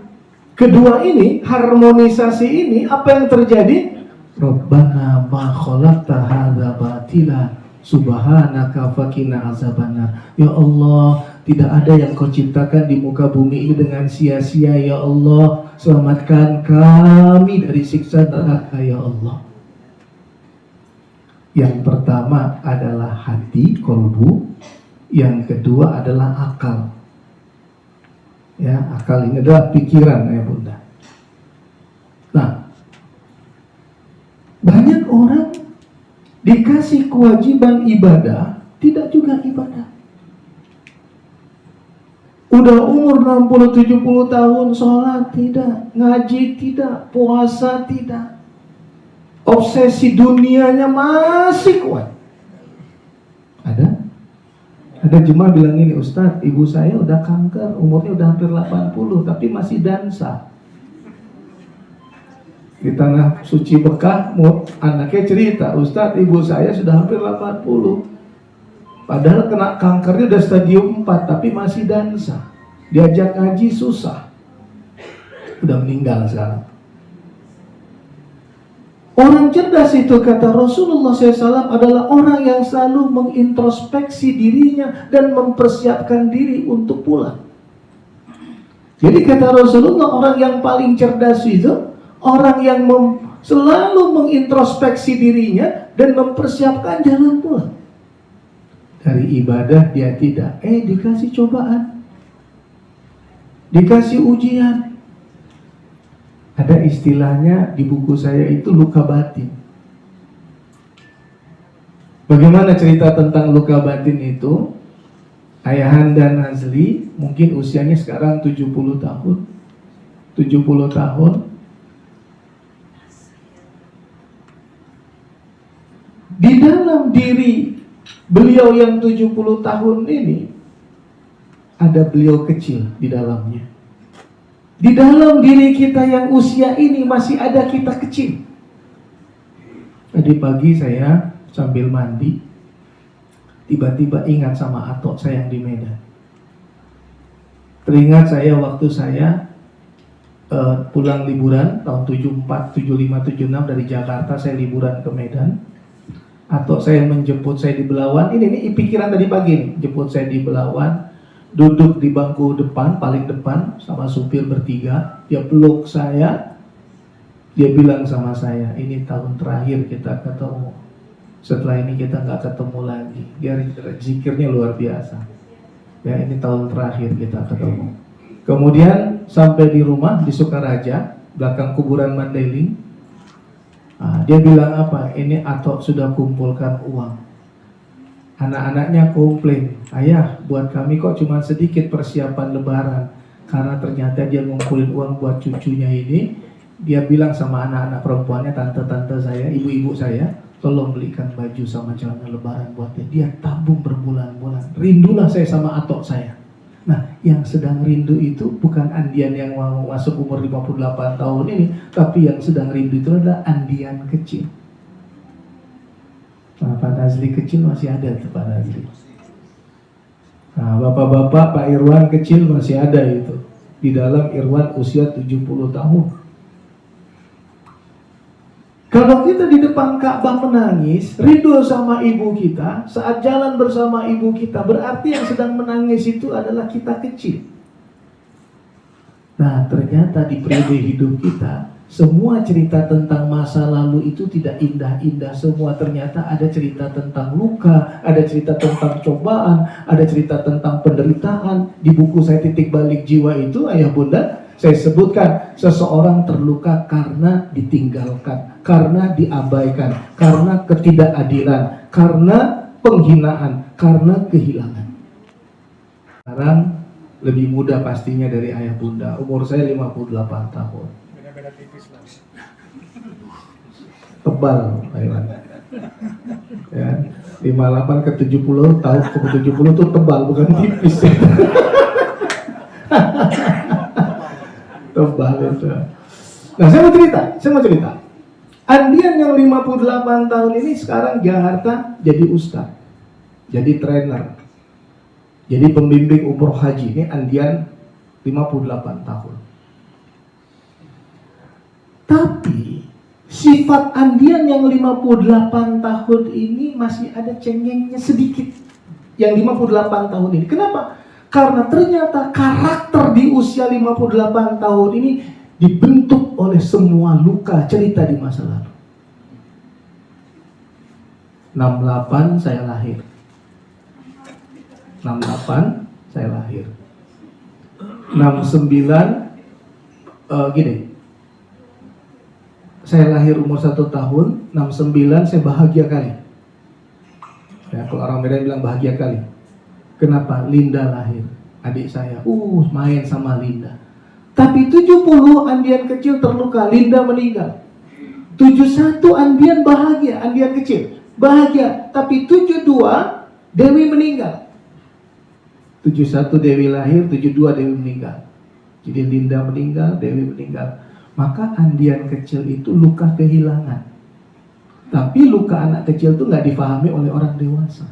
Speaker 6: kedua ini, harmonisasi ini, apa yang terjadi? Rabbana ma khalaqta hadza batila subhanaka faqina azabannar. Ya Allah, tidak ada yang kau ciptakan di muka bumi ini dengan sia-sia. Ya Allah, selamatkan kami dari siksa neraka, ya Allah. Yang pertama adalah hati, kolbu. Yang kedua adalah akal. Ya, akal ini adalah pikiran ya bunda. Nah, banyak orang dikasih kewajiban ibadah, tidak juga ibadah. Udah umur 60-70 tahun, sholat tidak, ngaji tidak, puasa tidak, obsesi dunianya masih kuat. Ada jemaah bilang ini, Ustadz, ibu saya udah kanker, umurnya udah hampir 80, tapi masih dansa. Di tanah suci Mekah, anaknya cerita, Ustadz, ibu saya sudah hampir 80. Padahal kena kankernya udah stadium 4, tapi masih dansa. Diajak ngaji susah. Udah meninggal sekarang. Orang cerdas itu, kata Rasulullah SAW, adalah orang yang selalu mengintrospeksi dirinya dan mempersiapkan diri untuk pulang. Jadi kata Rasulullah, orang yang paling cerdas itu orang yang selalu mengintrospeksi dirinya dan mempersiapkan jalan pulang. dari ibadah dia tidak. Dikasih cobaan, dikasih ujian. Ada istilahnya di buku saya itu luka batin. Bagaimana cerita tentang luka batin itu? Ayahanda Nazli mungkin usianya sekarang 70 tahun. 70 tahun. Di dalam diri beliau yang 70 tahun ini ada beliau kecil di dalamnya. Di dalam diri kita yang usia ini masih ada kita kecil. Tadi pagi saya sambil mandi, tiba-tiba ingat sama atok saya yang di Medan. Teringat saya waktu saya pulang liburan tahun 74, 75, 76 dari Jakarta, saya liburan ke Medan. Atok saya menjemput saya di Belawan. Ini pikiran tadi pagi nih, jemput saya di Belawan. Duduk di bangku depan, paling depan, sama supir bertiga. Dia peluk saya. Dia bilang sama saya, ini tahun terakhir kita ketemu. Setelah ini kita nggak ketemu lagi. Dia zikirnya luar biasa. Ya, ini tahun terakhir kita ketemu. Kemudian sampai di rumah di Sukaraja, belakang kuburan Mandailing. Dia bilang apa? Ini Atok sudah kumpulkan uang. Anak-anaknya komplain, ayah buat kami kok cuma sedikit persiapan lebaran. Karena ternyata dia ngumpulin uang buat cucunya ini. Dia bilang sama anak-anak perempuannya, tante-tante saya, ibu-ibu saya, tolong belikan baju sama celana lebaran buat dia. Dia tabung berbulan-bulan. Rindulah saya sama atok saya. Nah, yang sedang rindu itu bukan Andian yang mau masuk umur 58 tahun ini, tapi yang sedang rindu itu adalah Andian kecil. Nah, Pak Nazli kecil masih ada tuh Pak Nazli. Nah, bapak-bapak Pak Irwan kecil masih ada itu. Di dalam Irwan usia 70 tahun. Kalau kita di depan Ka'bah menangis, rindu sama ibu kita, saat jalan bersama ibu kita, berarti yang sedang menangis itu adalah kita kecil. Nah, ternyata di periode hidup kita, semua cerita tentang masa lalu itu tidak indah-indah semua. Ternyata ada cerita tentang luka, ada cerita tentang cobaan, ada cerita tentang penderitaan. Di buku saya Titik Balik Jiwa itu, ayah bunda, saya sebutkan seseorang terluka karena ditinggalkan, karena diabaikan, karena ketidakadilan, karena penghinaan, karena kehilangan. Sekarang lebih muda pastinya dari ayah bunda. Umur saya 58 tahun.
Speaker 4: Beda-beda tipis lah.
Speaker 6: Tebal, Thailand. Ya, 58 ke 70 tahun ke 70 itu tebal, bukan tipis. Tebal itu. Nah, saya mau cerita. Andian yang 58 tahun ini sekarang Jakarta jadi ustaz, jadi trainer, jadi pembimbing umroh haji. Ini Andian 58 tahun. Tapi sifat Andian yang 58 tahun ini masih ada cengengnya sedikit. Yang 58 tahun ini. Kenapa? Karena ternyata karakter di usia 58 tahun ini dibentuk oleh semua luka cerita di masa lalu. 68 saya lahir. 68 saya lahir. 69 gini. Saya lahir umur 1 tahun, 69 saya bahagia kali. Ya, kalau orang Medan bilang bahagia kali. Kenapa? Linda lahir, adik saya. Main sama Linda. Tapi 70 Andian kecil terluka, Linda meninggal. 71 Andian bahagia, Andian kecil bahagia. Tapi 72 Dewi meninggal. 71 Dewi lahir, 72 Dewi meninggal. Jadi Linda meninggal, Dewi meninggal. Maka Andian kecil itu luka kehilangan. Tapi luka anak kecil itu nggak dipahami oleh orang dewasa.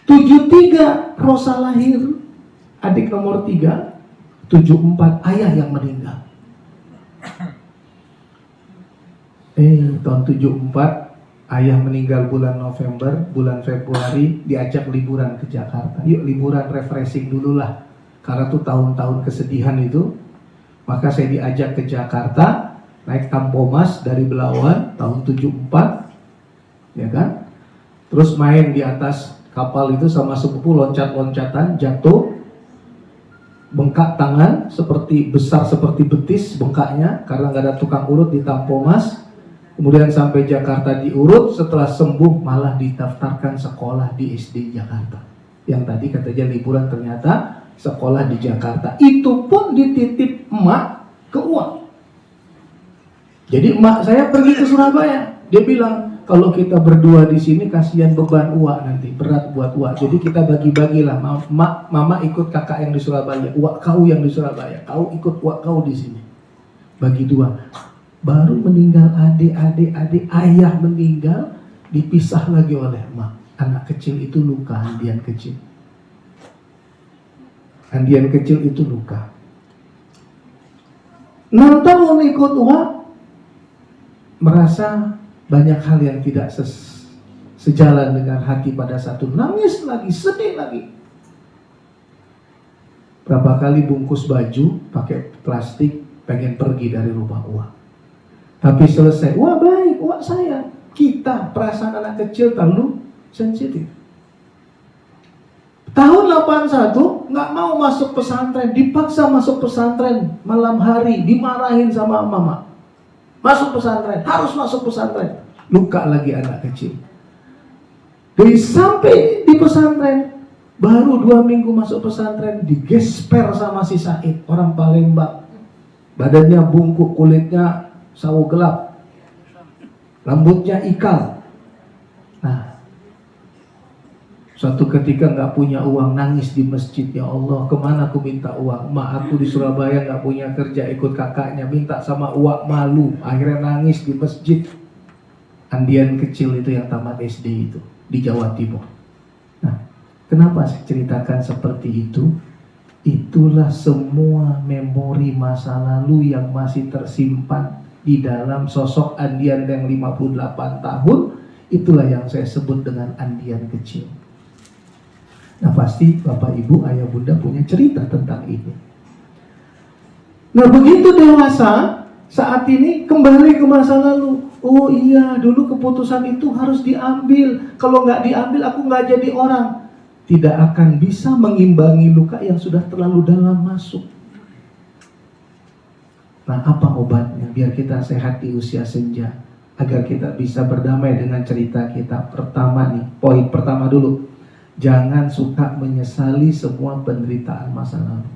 Speaker 6: 73 Rosa lahir, adik nomor 3. 74 ayah yang meninggal. Tahun 74 ayah meninggal bulan November, bulan Februari diajak liburan ke Jakarta. Yuk liburan refreshing dulu lah. Karena tuh tahun-tahun kesedihan itu. Maka saya diajak ke Jakarta, naik Tampomas dari Belawan tahun 74, ya kan? Terus main di atas kapal itu sama sepupu loncat-loncatan, jatuh, bengkak tangan, besar seperti betis bengkaknya, karena nggak ada tukang urut di Tampomas. Kemudian sampai Jakarta diurut, setelah sembuh malah didaftarkan sekolah di SD Jakarta. Yang tadi katanya liburan, ternyata sekolah di Jakarta. Itu pun dititip emak ke uang. Jadi emak saya pergi ke Surabaya. Dia bilang, kalau kita berdua di sini kasihan beban uak nanti, berat buat uak. Jadi kita bagi-bagilah. Mama ikut kakak yang di Surabaya, uak kau yang di Surabaya, kau ikut uak kau di sini. Bagi dua. Baru meninggal adik, ayah meninggal, dipisah lagi oleh emak. Anak kecil itu luka, andian kecil. Andian kecil itu luka. 6 tahun ikut uak, merasa banyak hal yang tidak sejalan dengan hati pada satu. Nangis lagi, sedih lagi. Berapa kali bungkus baju pakai plastik, pengen pergi dari rumah uak. Tapi selesai, wah baik, wah sayang. Kita, perasaan anak kecil terlalu sensitif. Tahun 81 nggak mau masuk pesantren, dipaksa masuk pesantren malam hari, dimarahin sama mama. Masuk pesantren, harus masuk pesantren. Luka lagi anak kecil. Dari sampai di pesantren, baru 2 minggu masuk pesantren, digesper sama si Said, orang Palembang. Badannya bungkuk, kulitnya sawo gelap, rambutnya ikal. Nah, suatu ketika nggak punya uang, nangis di masjid, ya Allah, kemana aku minta uang? Mak aku di Surabaya nggak punya kerja, ikut kakaknya, minta sama uak, malu. Akhirnya nangis di masjid. Andian kecil itu yang tamat SD itu di Jawa Timur. Nah, kenapa saya ceritakan seperti itu? Itulah semua memori masa lalu yang masih tersimpan di dalam sosok Andian yang 58 tahun. Itulah yang saya sebut dengan Andian kecil. Nah, pasti Bapak Ibu, Ayah Bunda punya cerita tentang ini. Nah, begitu dewasa, saat ini kembali ke masa lalu. Oh iya, dulu keputusan itu harus diambil. Kalau nggak diambil, aku nggak jadi orang. Tidak akan bisa mengimbangi luka yang sudah terlalu dalam masuk. Nah, apa obatnya biar kita sehat di usia senja, agar kita bisa berdamai dengan cerita kita? Pertama nih, poin pertama dulu, jangan suka menyesali semua penderitaan masa lalu.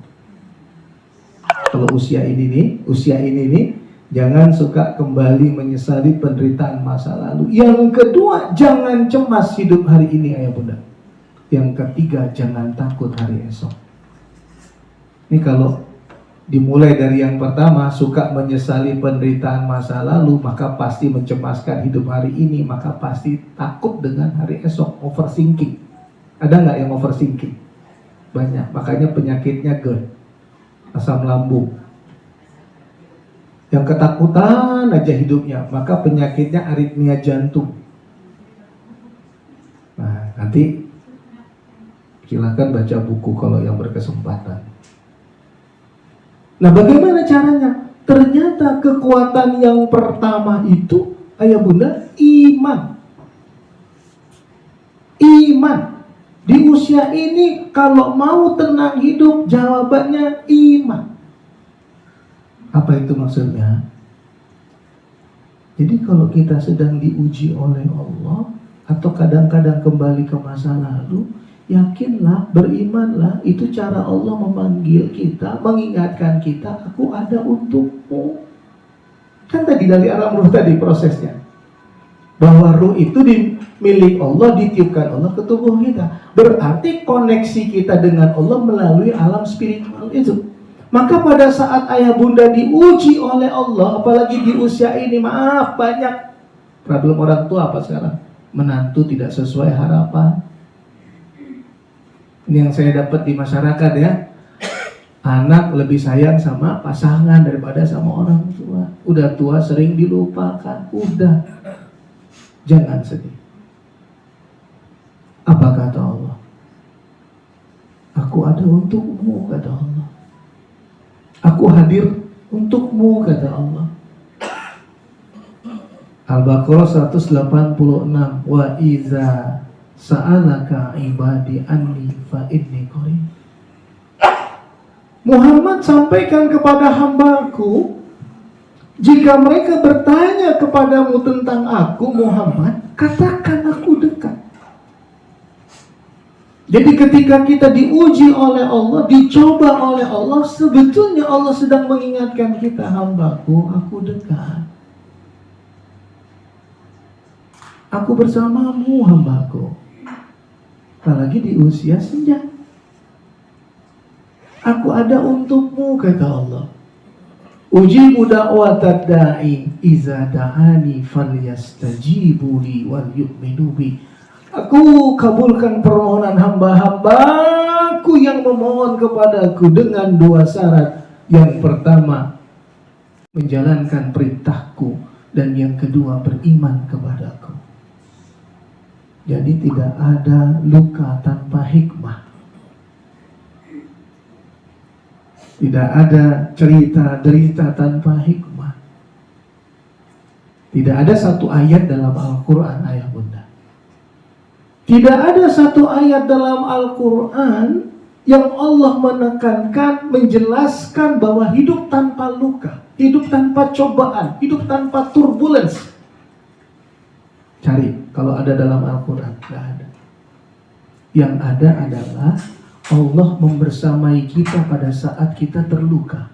Speaker 6: Kalau usia ini nih, jangan suka kembali menyesali penderitaan masa lalu. Yang kedua, jangan cemas hidup hari ini, Ayah Bunda. Yang ketiga, jangan takut hari esok. Ini kalau dimulai dari yang pertama, suka menyesali penderitaan masa lalu, maka pasti mencemaskan hidup hari ini, maka pasti takut dengan hari esok, overthinking. Ada nggak yang overthinking? Banyak, makanya penyakitnya GERD, asam lambung. Yang ketakutan aja hidupnya, maka penyakitnya aritmia jantung. Nah, nanti silakan baca buku kalau yang berkesempatan. Nah, bagaimana caranya? Ternyata kekuatan yang pertama itu, Ayah Bunda, iman. Iman. Di usia ini kalau mau tenang hidup, jawabannya iman. Apa itu maksudnya? Jadi kalau kita sedang diuji oleh Allah, atau kadang-kadang kembali ke masa lalu, yakinlah, berimanlah, itu cara Allah memanggil kita, mengingatkan kita, aku ada untukmu. Kan tadi dari alam ruh tadi prosesnya, bahwa ruh itu milik Allah, ditiupkan Allah ke tubuh kita. Berarti koneksi kita dengan Allah melalui alam spiritual itu. Maka pada saat Ayah Bunda diuji oleh Allah, apalagi di usia ini, maaf, banyak problem orang tua apa sekarang? Menantu tidak sesuai harapan. Ini yang saya dapat di masyarakat ya. Anak lebih sayang sama pasangan daripada sama orang tua. Udah tua sering dilupakan. Udah, jangan sedih. Apa kata Allah? Aku ada untukmu, kata Allah. Aku hadir untukmu, kata Allah. Al-Baqarah 186. Wa iza Sa'alaka ibadi anni fa inni qarib. Muhammad sampaikan kepada hambaku, jika mereka bertanya kepadamu tentang aku Muhammad, katakan aku dekat. Jadi ketika kita diuji oleh Allah, dicoba oleh Allah, sebetulnya Allah sedang mengingatkan kita, hambaku, aku dekat. Aku bersamamu, hambaku. Apalagi di usia senja. Aku ada untukmu, kata Allah. Ujibu da'watad da'i iza da'ani falyastajibu li wal yu'minu bi. Aku kabulkan permohonan hamba-hambaku yang memohon kepadaku dengan 2 syarat. Yang pertama, menjalankan perintahku, dan yang kedua, beriman kepadaku. Jadi tidak ada luka tanpa hikmah. Tidak ada cerita derita tanpa hikmah. Tidak ada satu ayat dalam Al-Quran, ayah bunda. Tidak ada satu ayat dalam Al-Quran yang Allah menekankan, menjelaskan bahwa hidup tanpa luka, hidup tanpa cobaan, hidup tanpa turbulence. Cari, kalau ada dalam Al-Quran, tidak ada. Yang ada adalah Allah membersamai kita pada saat kita terluka.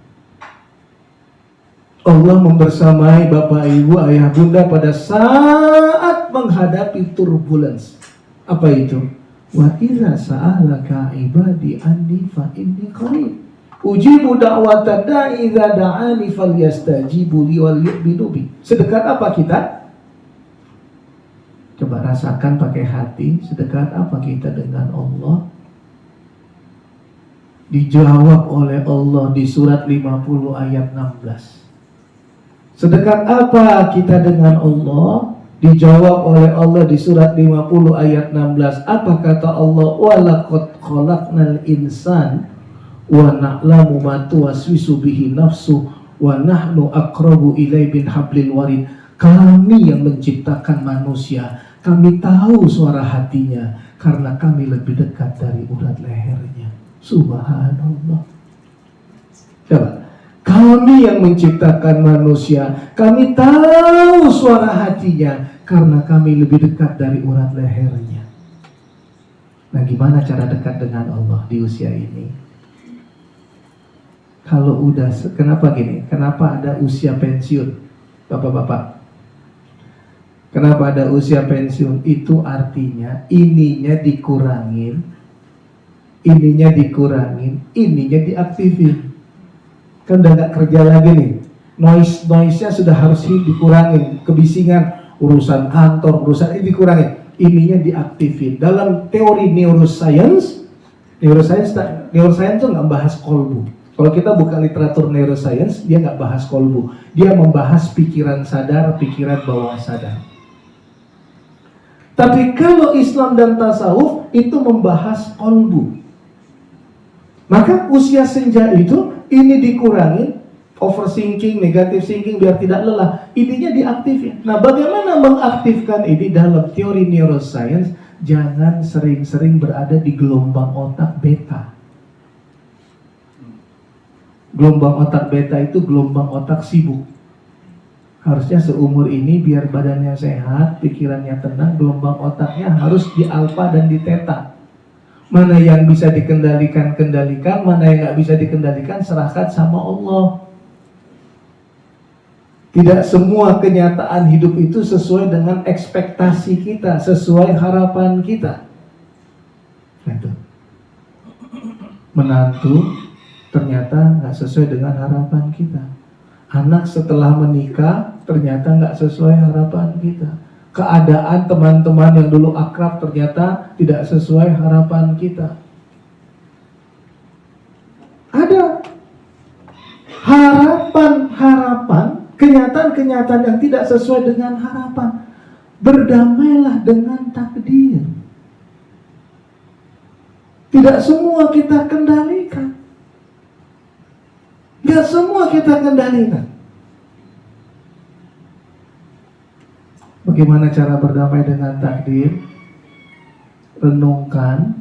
Speaker 6: Allah membersamai Bapak Ibu, Ayah Bunda pada saat menghadapi turbulence. Apa itu? Wa idza sa'alaka ibadi anni fa inni qarib. Ujibu da'watad da'i idza da'ani falyastajibu li wal yu'minu bi. Sedekat apa kita? Coba rasakan pakai hati, sedekat apa kita dengan Allah? Dijawab oleh Allah di surat 50 ayat 16. Sedekat apa kita dengan Allah? Dijawab oleh Allah di surat 50 ayat 16. Apa kata Allah? Walaqad khalaqnal insan wa na'lamu ma tuwaswisu bihi nafsu wa nahnu aqrabu ilaihi min hablil warid. Kami yang menciptakan manusia, kami tahu suara hatinya karena kami lebih dekat dari urat lehernya. Subhanallah. Coba. Kami yang menciptakan manusia, kami tahu suara hatinya karena kami lebih dekat dari urat lehernya. Nah, gimana cara dekat dengan Allah di usia ini? Kalau udah, kenapa gini? Kenapa ada usia pensiun? Bapak-bapak, kenapa ada usia pensiun? Itu artinya ininya dikurangin, ininya diaktifin. Kan udah gak kerja lagi nih, noise-nya sudah harus dikurangin, kebisingan, urusan kantor, urusan ini dikurangin, ininya diaktifin. Dalam teori neuroscience tuh nggak bahas kolbu. Kalau kita buka literatur neuroscience, dia nggak bahas kolbu, dia membahas pikiran sadar, pikiran bawah sadar. Tapi kalau Islam dan tasawuf itu membahas kolbu. Maka usia senja itu ini dikurangin, overthinking, negative thinking biar tidak lelah. Ininya diaktifin. Nah, bagaimana mengaktifkan ini dalam teori neuroscience? Jangan sering-sering berada di gelombang otak beta. Gelombang otak beta itu gelombang otak sibuk. Harusnya seumur ini biar badannya sehat, pikirannya tenang, gelombang otaknya harus di alfa dan di theta. Mana yang bisa dikendalikan, kendalikan. Mana yang nggak bisa dikendalikan, serahkan sama Allah. Tidak semua kenyataan hidup itu sesuai dengan ekspektasi kita, sesuai harapan kita. Itu. Menantu ternyata nggak sesuai dengan harapan kita. Anak setelah menikah ternyata nggak sesuai harapan kita. Keadaan teman-teman yang dulu akrab ternyata tidak sesuai harapan kita. Ada harapan, kenyataan-kenyataan yang tidak sesuai dengan harapan. Berdamailah dengan takdir. Tidak semua kita kendalikan. Tidak semua kita kendalikan. Bagaimana cara berdamai dengan takdir? renungkan,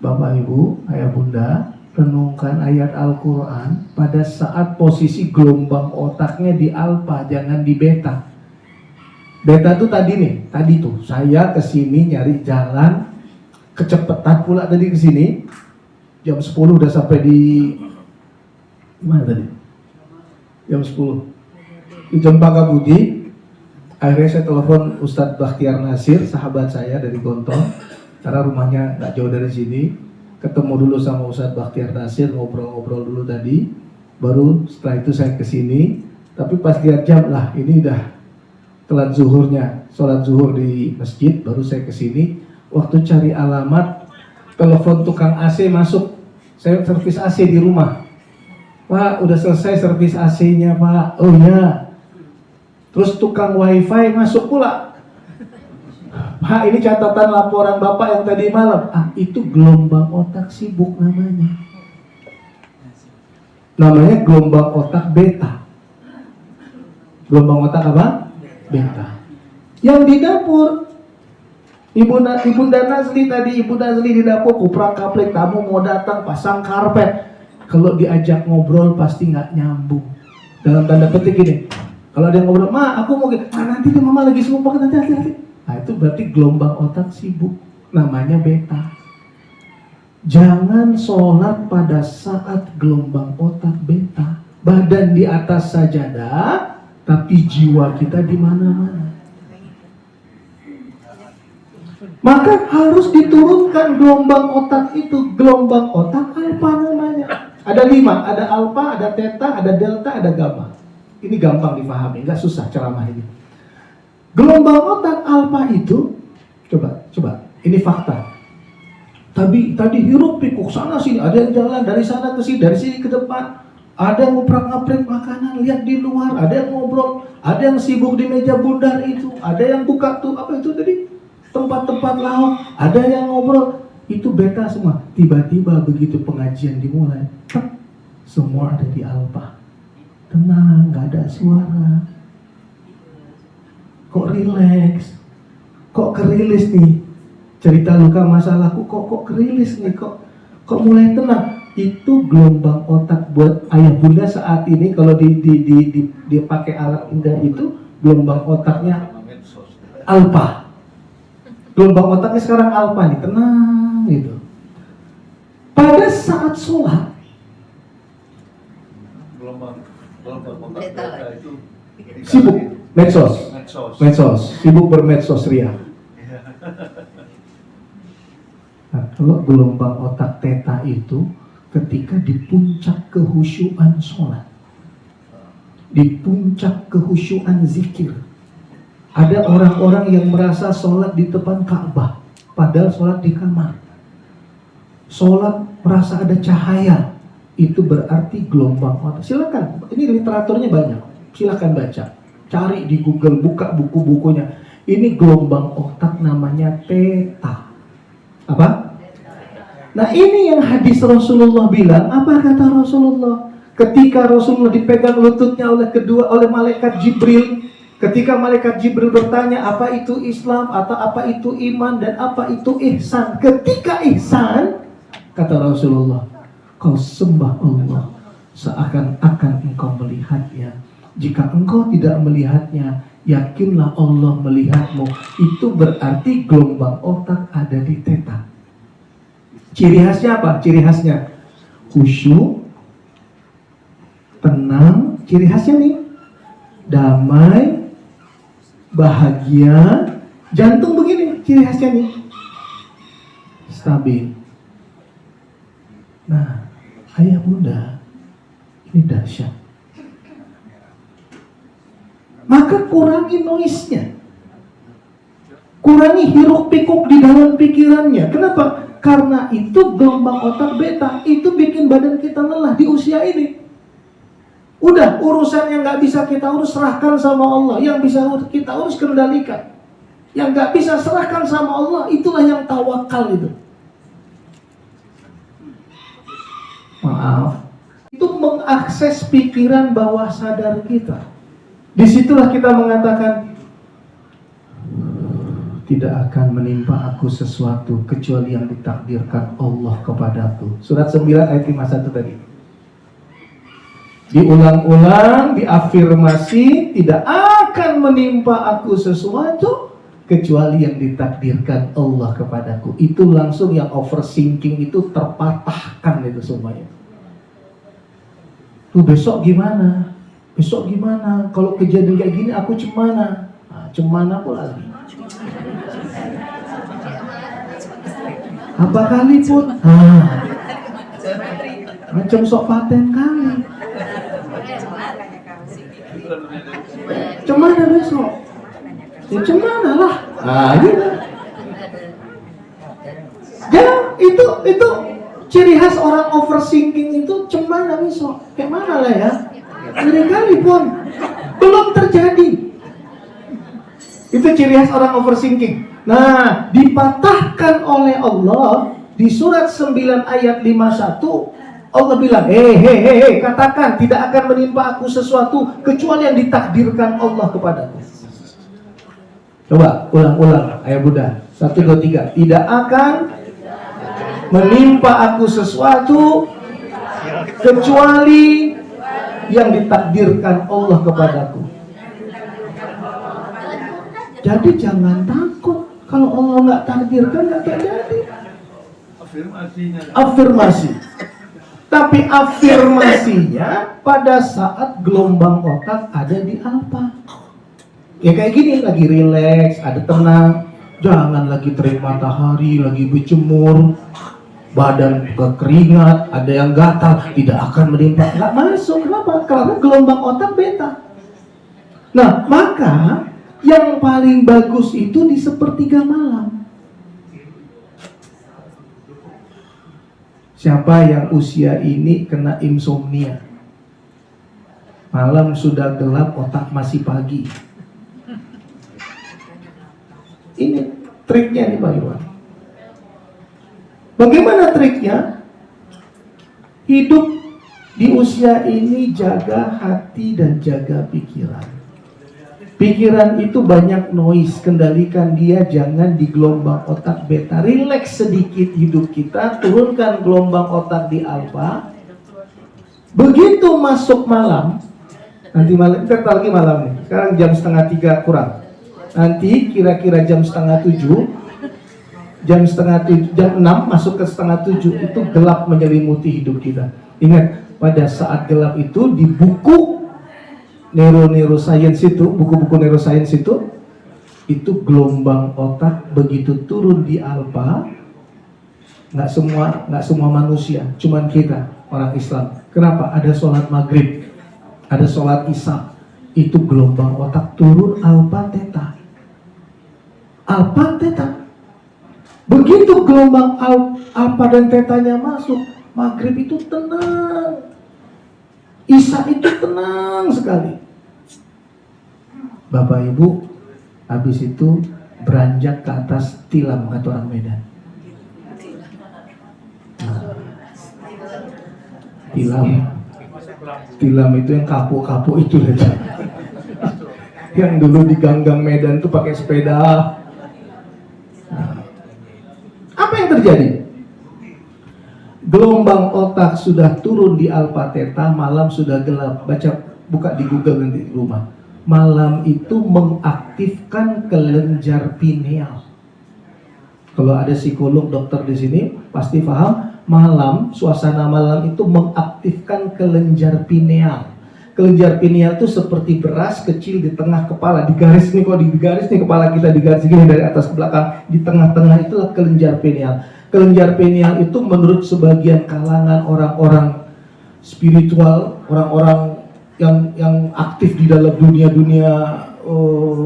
Speaker 6: Bapak Ibu, Ayah Bunda, renungkan ayat Al-Quran pada saat posisi gelombang otaknya di alfa, jangan di beta. Beta tuh tadi nih, tadi tuh saya kesini nyari jalan, kecepatan pula tadi kesini, jam 10 udah sampai di mana tadi? Jam 10 di Cempaka Budi. Akhirnya saya telepon Ustadz Bakhtiar Nasir, sahabat saya dari Gontor, karena rumahnya nggak jauh dari sini. Ketemu dulu sama Ustadz Bakhtiar Nasir, ngobrol-ngobrol dulu tadi, baru setelah itu saya kesini. Tapi pas lihat jam lah, ini udah telat zuhurnya, sholat zuhur di masjid, baru saya kesini. Waktu cari alamat, telepon tukang AC masuk, saya servis AC di rumah. Pak, udah selesai servis AC-nya Pak. Oh ya. Terus tukang wifi masuk pula. Pak, ini catatan laporan Bapak yang tadi malam. Ah, itu gelombang otak sibuk namanya. Namanya gelombang otak beta. Gelombang otak apa? Beta. Yang di dapur, Ibunda Nazli tadi, Ibu Nazli di dapur, kuprak-kaplik, tamu mau datang, pasang karpet. Kalau diajak ngobrol pasti nggak nyambung. Dalam tanda petik gini, kalau dia ngobrol, Ma, aku mau gitu, nanti deh Mama lagi sibuk banget, nanti. Nah itu berarti gelombang otak sibuk, namanya beta. Jangan sholat pada saat gelombang otak beta. Badan di atas sajadah, tapi jiwa kita di mana-mana. Maka harus diturunkan gelombang otak itu. Gelombang otak alfa namanya. Ada 5, ada alfa, ada theta, ada delta, ada gamma. Ini gampang dipahami, nggak susah ceramah ini. Gelombang otak alfa itu, coba, ini fakta. Tadi hiruk pikuk sana sini, ada yang jalan dari sana ke sini, dari sini ke depan. Ada yang ngoprak-ngaprik makanan, lihat di luar, ada yang ngobrol, ada yang sibuk di meja bundar itu, ada yang buka tuh, apa itu tadi? Tempat-tempat lauk, ada yang ngobrol. Itu beta semua. Tiba-tiba begitu pengajian dimulai, semua ada di alfa. Tenang, gak ada suara. Kok rileks? Kok kerilis nih? Cerita luka masalahku kok kerilis nih? Kok mulai tenang? Itu gelombang otak buat ayah bunda saat ini. Kalau dipakai alat indah itu, gelombang otaknya alfa. Gelombang otaknya sekarang alfa nih, tenang gitu. Pada saat sholat, gelombang otak beta itu sibuk medsos, sibuk bermedsos ria. Nah, kalau gelombang otak theta itu ketika di puncak kehusyuan sholat, di puncak kehusyuan zikir. Ada orang-orang yang merasa sholat di depan Ka'bah, padahal sholat di kamar. Sholat merasa ada cahaya, itu berarti gelombang otak. Silakan, ini literaturnya banyak, silakan baca, cari di Google, buka buku-bukunya. Ini gelombang otak namanya theta. Apa? Nah ini yang hadis Rasulullah bilang. Apa kata Rasulullah? Ketika Rasulullah dipegang lututnya oleh malaikat Jibril. Ketika malaikat Jibril bertanya apa itu Islam atau apa itu iman dan apa itu ihsan. Ketika ihsan, kata Rasulullah, kau sembah Allah seakan-akan engkau melihatnya. Jika engkau tidak melihatnya, yakinlah Allah melihatmu. Itu berarti gelombang otak ada di theta. Ciri khasnya apa? Ciri khasnya khusyuk, tenang. Ciri khasnya nih, damai, bahagia. Jantung begini, ciri khasnya nih, stabil. Nah, ayah bunda, ini dahsyat. Maka kurangi noise-nya, kurangi hiruk pikuk di dalam pikirannya. Kenapa? Karena itu gelombang otak beta, itu bikin badan kita lelah di usia ini. Udah, urusan yang gak bisa kita urus, serahkan sama Allah. Yang bisa kita urus, kendalikan. Yang gak bisa, serahkan sama Allah. Itulah yang tawakal itu. Maaf, itu mengakses pikiran bawah sadar kita. Disitulah kita mengatakan, tidak akan menimpa aku sesuatu kecuali yang ditakdirkan Allah kepadaku. Surat 9 ayat 51 tadi. Diulang-ulang, diafirmasi, tidak akan menimpa aku sesuatu kecuali yang ditakdirkan Allah kepadaku. Itu langsung yang overthinking itu terpatahkan itu semuanya. Tuh besok gimana? Besok gimana? Kalau kejadian kayak gini aku cemana? Nah, cemana pula lagi. Apa kali pun? Macam sok paten kali. Cemana besok? Ya cemana lah. Gitu. Ya itu ciri khas orang overthinking itu cemana besok. Kayak mana lah ya? Kali pun belum terjadi. Itu ciri khas orang overthinking. Nah, dipatahkan oleh Allah di surat 9 ayat 51. Allah bilang, katakan tidak akan menimpa aku sesuatu kecuali yang ditakdirkan Allah kepadaku. Coba ulang-ulang ayat Buddha 1, 2, 3. Tidak akan menimpa aku sesuatu kecuali yang ditakdirkan Allah kepadaku. Jadi jangan takut kalau Allah nggak takdirkan, nggak terjadi. Afirmasi. Tapi afirmasinya pada saat gelombang otak ada di alfa. Ya kayak gini, lagi rileks, ada tenang. Jangan lagi terik matahari, lagi berjemur, badan kekeringat, ada yang gatal, tidak akan menimpa. Nggak masuk, kenapa? Karena gelombang otak beta. Nah, maka yang paling bagus itu di sepertiga malam. Siapa yang usia ini kena insomnia? Malam sudah gelap, otak masih pagi. Ini triknya nih Pak Irwan. Bagaimana triknya? Hidup di usia ini jaga hati dan jaga pikiran. Pikiran itu banyak noise, kendalikan dia jangan di gelombang otak beta. Relax sedikit hidup kita, turunkan gelombang otak di alfa. Begitu masuk malam, nanti malam, kita lagi malam nih. Sekarang jam 2:30 kurang. Nanti kira-kira jam 6:30, jam 6 masuk ke 6:30 itu gelap menyelimuti hidup kita. Ingat, pada saat gelap itu di buku neuroscience itu, buku-buku neuroscience itu gelombang otak begitu turun di alfa, nggak semua manusia, cuman kita orang Islam. Kenapa? Ada sholat maghrib, ada sholat isya, itu gelombang otak turun alfa theta. Alfa theta. Begitu gelombang alfa dan tetanya masuk, maghrib itu tenang, isya itu tenang sekali. Bapak Ibu, habis itu beranjak ke atas tilam, kata orang Medan. Tilam itu yang kapuk-kapuk itu aja. Yang dulu di gang-gang Medan tuh pakai sepeda. Apa yang terjadi? Gelombang otak sudah turun di alfa theta, malam sudah gelap. Buka di Google nanti di rumah. Malam itu mengaktifkan kelenjar pineal. Kalau ada psikolog, dokter di sini pasti paham. Malam, suasana malam itu mengaktifkan kelenjar pineal. Kelenjar pineal itu seperti beras kecil di tengah kepala, di garis nih, kalau di garis nih kepala kita di garis gini dari atas ke belakang, di tengah-tengah itulah kelenjar pineal. Kelenjar pineal itu menurut sebagian kalangan orang-orang spiritual, orang-orang yang aktif di dalam dunia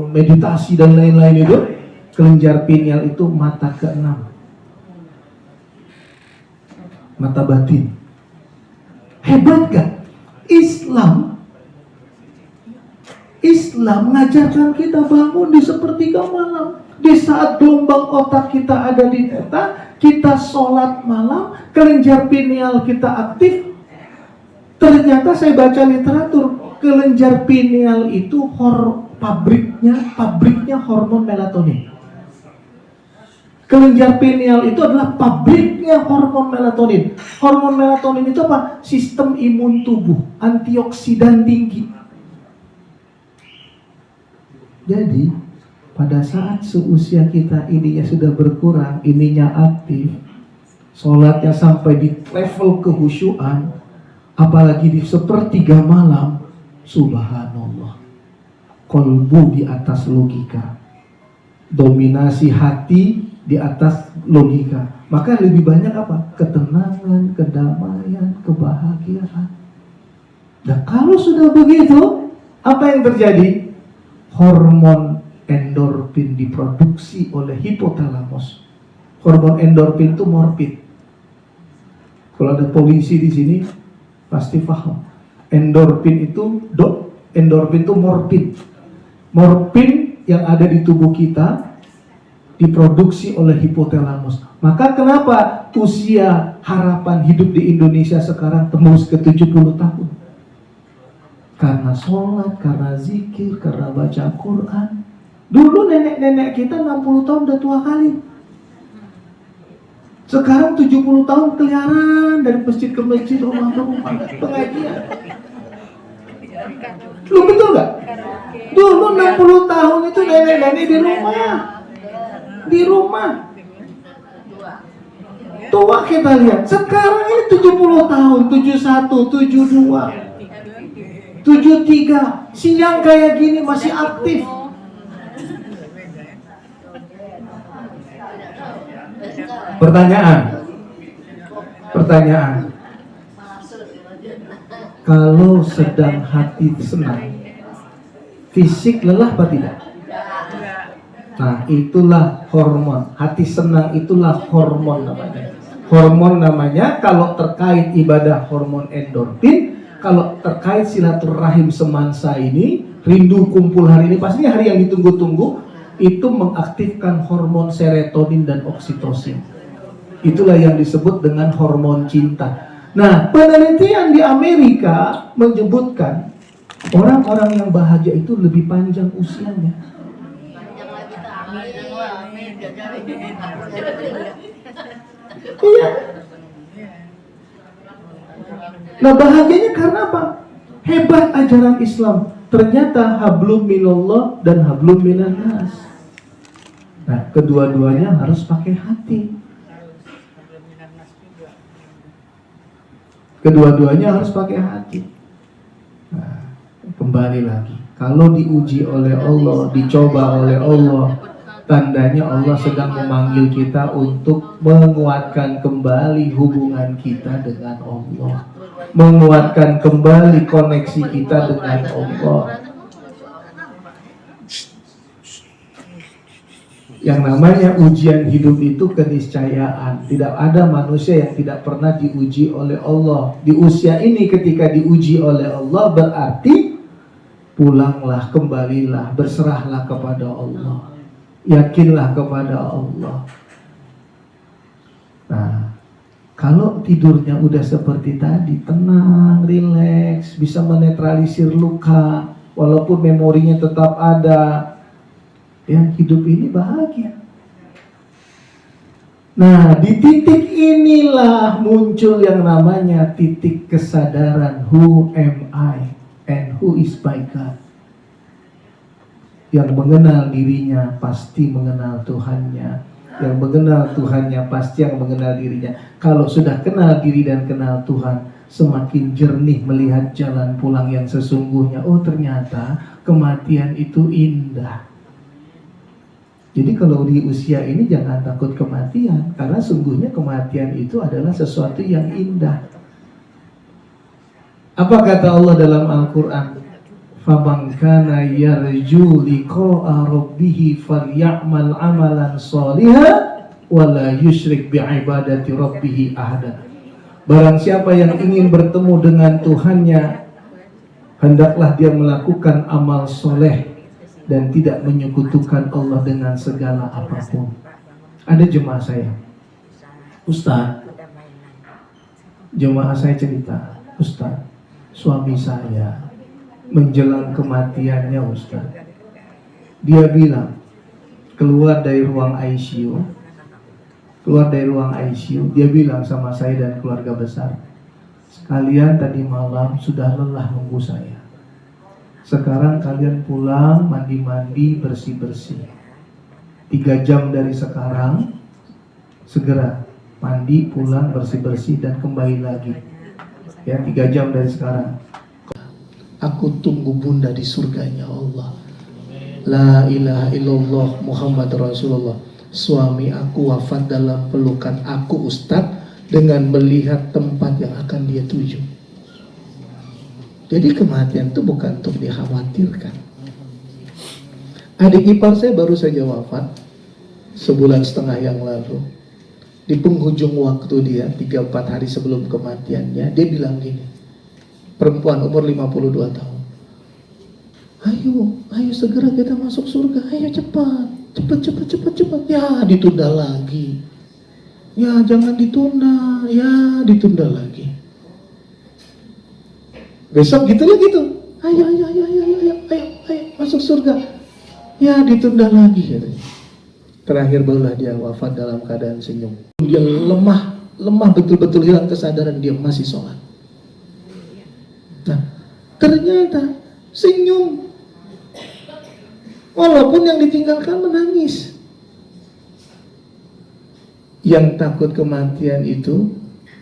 Speaker 6: meditasi dan lain-lain itu, kelenjar pineal itu mata keenam, mata batin. Hebat kan? Islam mengajarkan kita bangun di sepertiga malam. Di saat gelombang otak kita ada di theta, kita sholat malam, kelenjar pineal kita aktif. Ternyata saya baca literatur, kelenjar pineal itu pabriknya hormon melatonin. Kelenjar pineal itu adalah pabriknya hormon melatonin. Hormon melatonin itu apa? Sistem imun tubuh, antioksidan tinggi. Jadi pada saat seusia kita ininya sudah berkurang, ininya aktif, sholatnya sampai di level kehusyuan, apalagi di sepertiga malam, subhanallah, kolbu di atas logika, dominasi hati di atas logika, maka lebih banyak apa? Ketenangan, kedamaian, kebahagiaan. Dan kalau sudah begitu, apa yang terjadi? Hormon endorfin diproduksi oleh hipotalamus. Hormon endorfin itu morfin. Kalau ada polisi di sini pasti paham. Endorfin itu morfin. Morfin yang ada di tubuh kita diproduksi oleh hipotalamus. Maka kenapa usia harapan hidup di Indonesia sekarang tembus ke 70 tahun? Karena sholat, karena zikir, karena baca Quran. Dulu nenek-nenek kita 60 tahun udah tua kali. Sekarang 70 tahun keliaran dari masjid ke masjid, rumah ke rumah, pengajian. Lu betul gak? Dulu 60 tahun itu nenek-nenek di rumah. Di rumah. Tua kita lihat. Sekarang ini 70 tahun, 71, 72, 73. Siang kayak gini masih aktif. Pertanyaan. Kalau sedang hati senang, fisik lelah apa tidak? Nah, itulah hormon. Hati senang itulah hormon namanya. Hormon namanya kalau terkait ibadah hormon endorfin, kalau terkait silaturahim semansa ini, rindu kumpul hari ini, pastinya hari yang ditunggu-tunggu, itu mengaktifkan hormon serotonin dan oksitosin. Itulah yang disebut dengan hormon cinta. Nah, penelitian di Amerika menyebutkan orang-orang yang bahagia itu lebih panjang usianya. Iya. Nah, bahagianya karena apa? Hebat ajaran Islam. Ternyata hablum minallah dan hablum minan nas. Nah, kedua-duanya harus pakai hati. Kedua-duanya harus pakai hati. Nah, kembali lagi. Kalau diuji oleh Allah, dicoba oleh Allah, tandanya Allah sedang memanggil kita untuk menguatkan kembali hubungan kita dengan Allah, menguatkan kembali koneksi kita dengan Allah. Yang namanya ujian hidup itu keniscayaan. Tidak ada manusia yang tidak pernah diuji oleh Allah. Di usia ini ketika diuji oleh Allah, berarti pulanglah, kembalilah, berserahlah kepada Allah, yakinlah kepada Allah. Nah, kalau tidurnya udah seperti tadi, tenang, rileks, bisa menetralisir luka, walaupun memorinya tetap ada, ya, hidup ini bahagia. Nah, di titik inilah muncul yang namanya titik kesadaran, who am I and who is my God. Yang mengenal dirinya pasti mengenal Tuhannya. Yang mengenal Tuhannya pasti yang mengenal dirinya. Kalau sudah kenal diri dan kenal Tuhan, semakin jernih melihat jalan pulang yang sesungguhnya. Oh, ternyata kematian itu indah. Jadi kalau di usia ini jangan takut kematian, karena sungguhnya kematian itu adalah sesuatu yang indah. Apa kata Allah dalam Al-Quran? Faman kana yarju liqa'a rabbih falyamal amalan shalihan wa la yusyrik bi'ibadati rabbih ahada. Barang siapa yang ingin bertemu dengan Tuhannya, hendaklah dia melakukan amal soleh dan tidak menyekutukan Allah dengan segala apapun. Ada jemaah saya, Ustaz, jemaah saya cerita, Ustaz, suami saya menjelang kematiannya, Ustaz, dia bilang keluar dari ruang ICU, keluar dari ruang ICU, dia bilang sama saya dan keluarga besar, kalian tadi malam sudah lelah nunggu saya. Sekarang kalian pulang, mandi-mandi, bersih-bersih. 3 jam dari sekarang, segera mandi, pulang, bersih-bersih, dan kembali lagi. Ya, 3 jam dari sekarang. Aku tunggu bunda di surganya Allah. La ilaha illallah Muhammad Rasulullah. Suami aku wafat dalam pelukan aku, Ustadz, dengan melihat tempat yang akan dia tuju. Jadi kematian itu bukan untuk dikhawatirkan. Adik ipar saya baru saja wafat 1,5 bulan yang lalu. Di penghujung waktu dia, 3-4 hari sebelum kematiannya, dia bilang gini, perempuan umur 52 tahun. Ayo segera kita masuk surga, ayo cepat. Ya, ditunda lagi. Ya, jangan ditunda, ya ditunda lagi. Besok gitu lagi tuh. Ayo masuk surga. Ya, ditunda lagi katanya. Terakhir barulah dia wafat dalam keadaan senyum. Dia lemah betul-betul hilang kesadaran, dia masih sholat. Nah, ternyata senyum. Walaupun yang ditinggalkan menangis. Yang takut kematian itu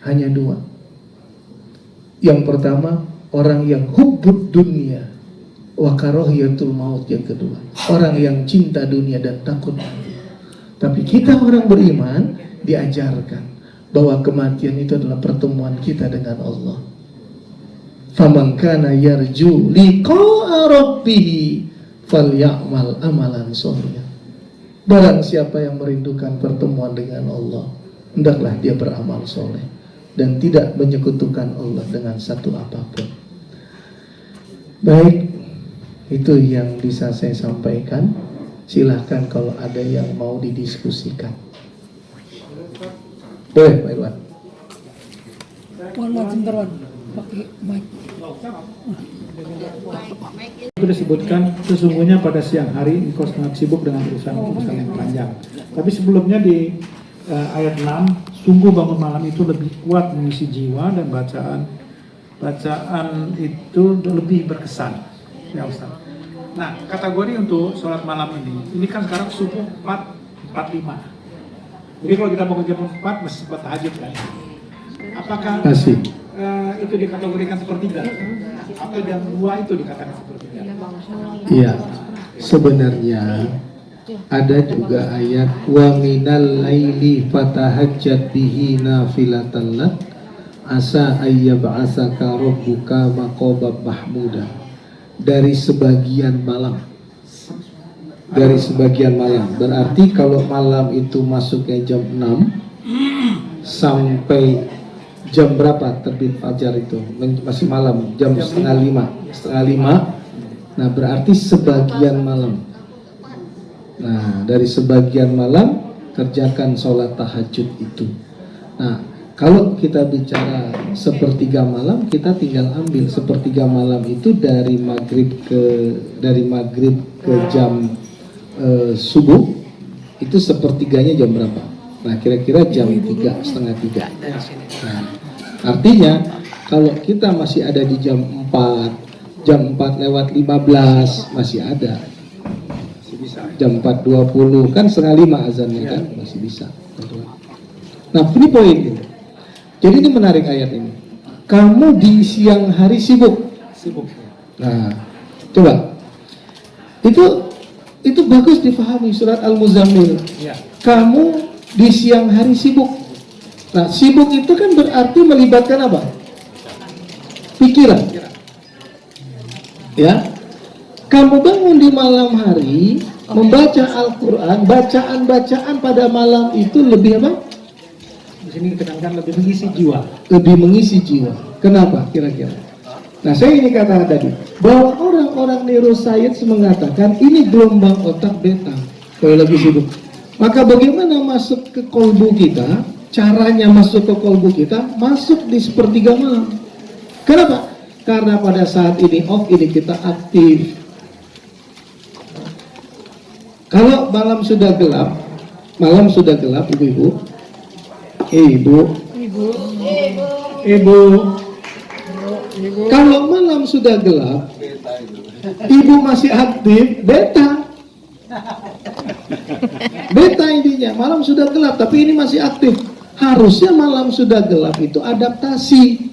Speaker 6: hanya 2. Yang pertama, orang yang hubbud dunia wa karahiyatul maut. Yang kedua, orang yang cinta dunia dan takut mati. Tapi kita orang beriman diajarkan bahwa kematian itu adalah pertemuan kita dengan Allah. Faman kana yarju liqa'a rabbih falyamal amalan sholihan. Barang siapa yang merindukan pertemuan dengan Allah, hendaklah dia beramal soleh dan tidak menyekutukan Allah dengan satu apapun. Baik, itu yang bisa saya sampaikan. Silahkan kalau ada yang mau didiskusikan. Boleh, Pak Irwan.
Speaker 7: Itu disebutkan sesungguhnya pada siang hari engkau sangat sibuk dengan urusan yang panjang. Tapi sebelumnya di ayat 6, sungguh bangun malam itu lebih kuat mengisi jiwa dan bacaan itu lebih berkesan. Ya Ustaz. Nah, kategori untuk sholat malam ini kan sekarang subuh 4:45. Jadi kalau kita bangun jam 4 masih sempat tahajud kan? Apakah itu dikategorikan sepertiga? Atau jam 2 itu dikatakan sepertiga?
Speaker 6: Iya, sebenarnya ada juga ayat wa minal laili fatahajjat bihi nafilatan lak asa ayyab'asaka rabbuka maqaman mahmuda. Dari sebagian malam. Dari sebagian malam. Berarti kalau malam itu masuknya jam 6 sampai jam berapa terbit fajar itu? Masih malam, jam setengah 5. Nah, berarti sebagian malam. Nah, dari sebagian malam kerjakan sholat tahajud itu. Nah, kalau kita bicara sepertiga malam, kita tinggal ambil sepertiga malam itu dari maghrib ke jam subuh, itu sepertiganya jam berapa? Nah, kira-kira jam 3, setengah 3. Nah, artinya kalau kita masih ada di jam 4 lewat 15 masih ada. Jam 4.20 kan setengah 5 azannya kan masih bisa. Nah, ini poin ini. Jadi ini menarik ayat ini. Kamu di siang hari sibuk. Nah, coba. Itu bagus difahami surat Al-Muzammil. Kamu di siang hari sibuk. Nah, sibuk itu kan berarti melibatkan apa? Pikiran. Ya. Kamu bangun di malam hari membaca Al-Quran, bacaan-bacaan pada malam itu lebih apa?
Speaker 7: Di sini ditekankan lebih mengisi jiwa.
Speaker 6: Lebih mengisi jiwa. Kenapa kira-kira? Nah, saya ini katakan tadi bahwa orang-orang neuroscience mengatakan ini gelombang otak beta kalau lagi sibuk. Maka bagaimana masuk ke kolbu kita? Caranya masuk ke kolbu kita masuk di sepertiga malam. Kenapa? Karena pada saat ini off, ini kita aktif. Kalau malam sudah gelap ibu-ibu, Ibu. Ibu. Kalau malam sudah gelap, ibu masih aktif, beta. Beta intinya, malam sudah gelap tapi ini masih aktif. Harusnya malam sudah gelap itu adaptasi.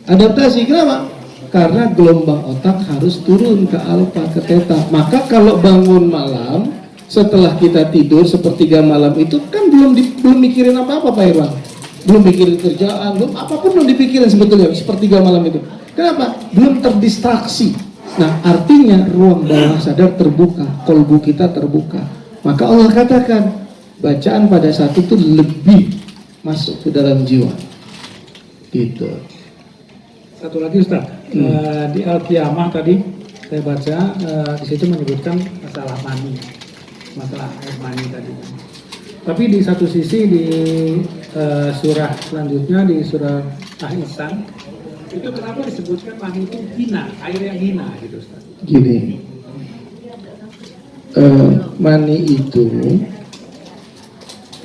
Speaker 6: Adaptasi kenapa? Karena gelombang otak harus turun ke alfa, ke theta. Maka kalau bangun malam setelah kita tidur sepertiga malam itu kan belum mikirin apa-apa Pak Irwan. Belum mikirin kerjaan, belum apapun belum dipikirin sebetulnya sepertiga malam itu. Kenapa? Belum terdistraksi. Nah, artinya ruang bawah sadar terbuka, kolbu kita terbuka. Maka Allah katakan, bacaan pada saat itu lebih masuk ke dalam jiwa. Gitu.
Speaker 7: Satu lagi Ustaz, di Al-Qiyamah tadi saya baca di situ menyebutkan masalah mani, masalah air mani tadi. Tapi di satu sisi di surah selanjutnya di surah Al-Insan itu kenapa disebutkan mani itu hina, air yang hina gitu Ustaz?
Speaker 6: Gini,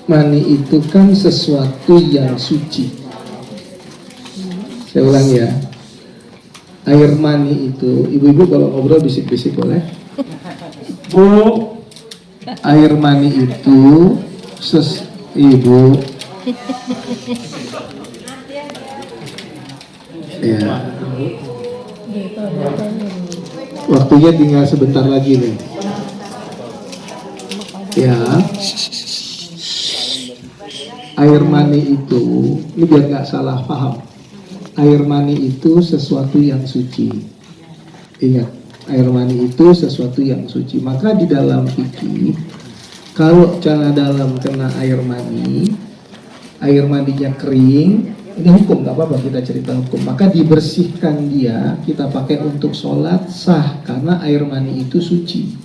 Speaker 6: mani itu kan sesuatu yang suci. Saya ulang ya, air mani itu, ibu-ibu kalau ngobrol bisik-bisik boleh? Bu, air mani itu ibu. Ya. Waktunya tinggal sebentar lagi nih. Ya. Air mani itu, ini biar nggak salah paham. Air mani itu sesuatu yang suci. Ingat, air mani itu sesuatu yang suci. Maka di dalam fikih, kalau celana dalam kena air mandinya kering, ini hukum, nggak apa-apa kita cerita hukum. Maka dibersihkan dia, kita pakai untuk sholat sah karena air mani itu suci.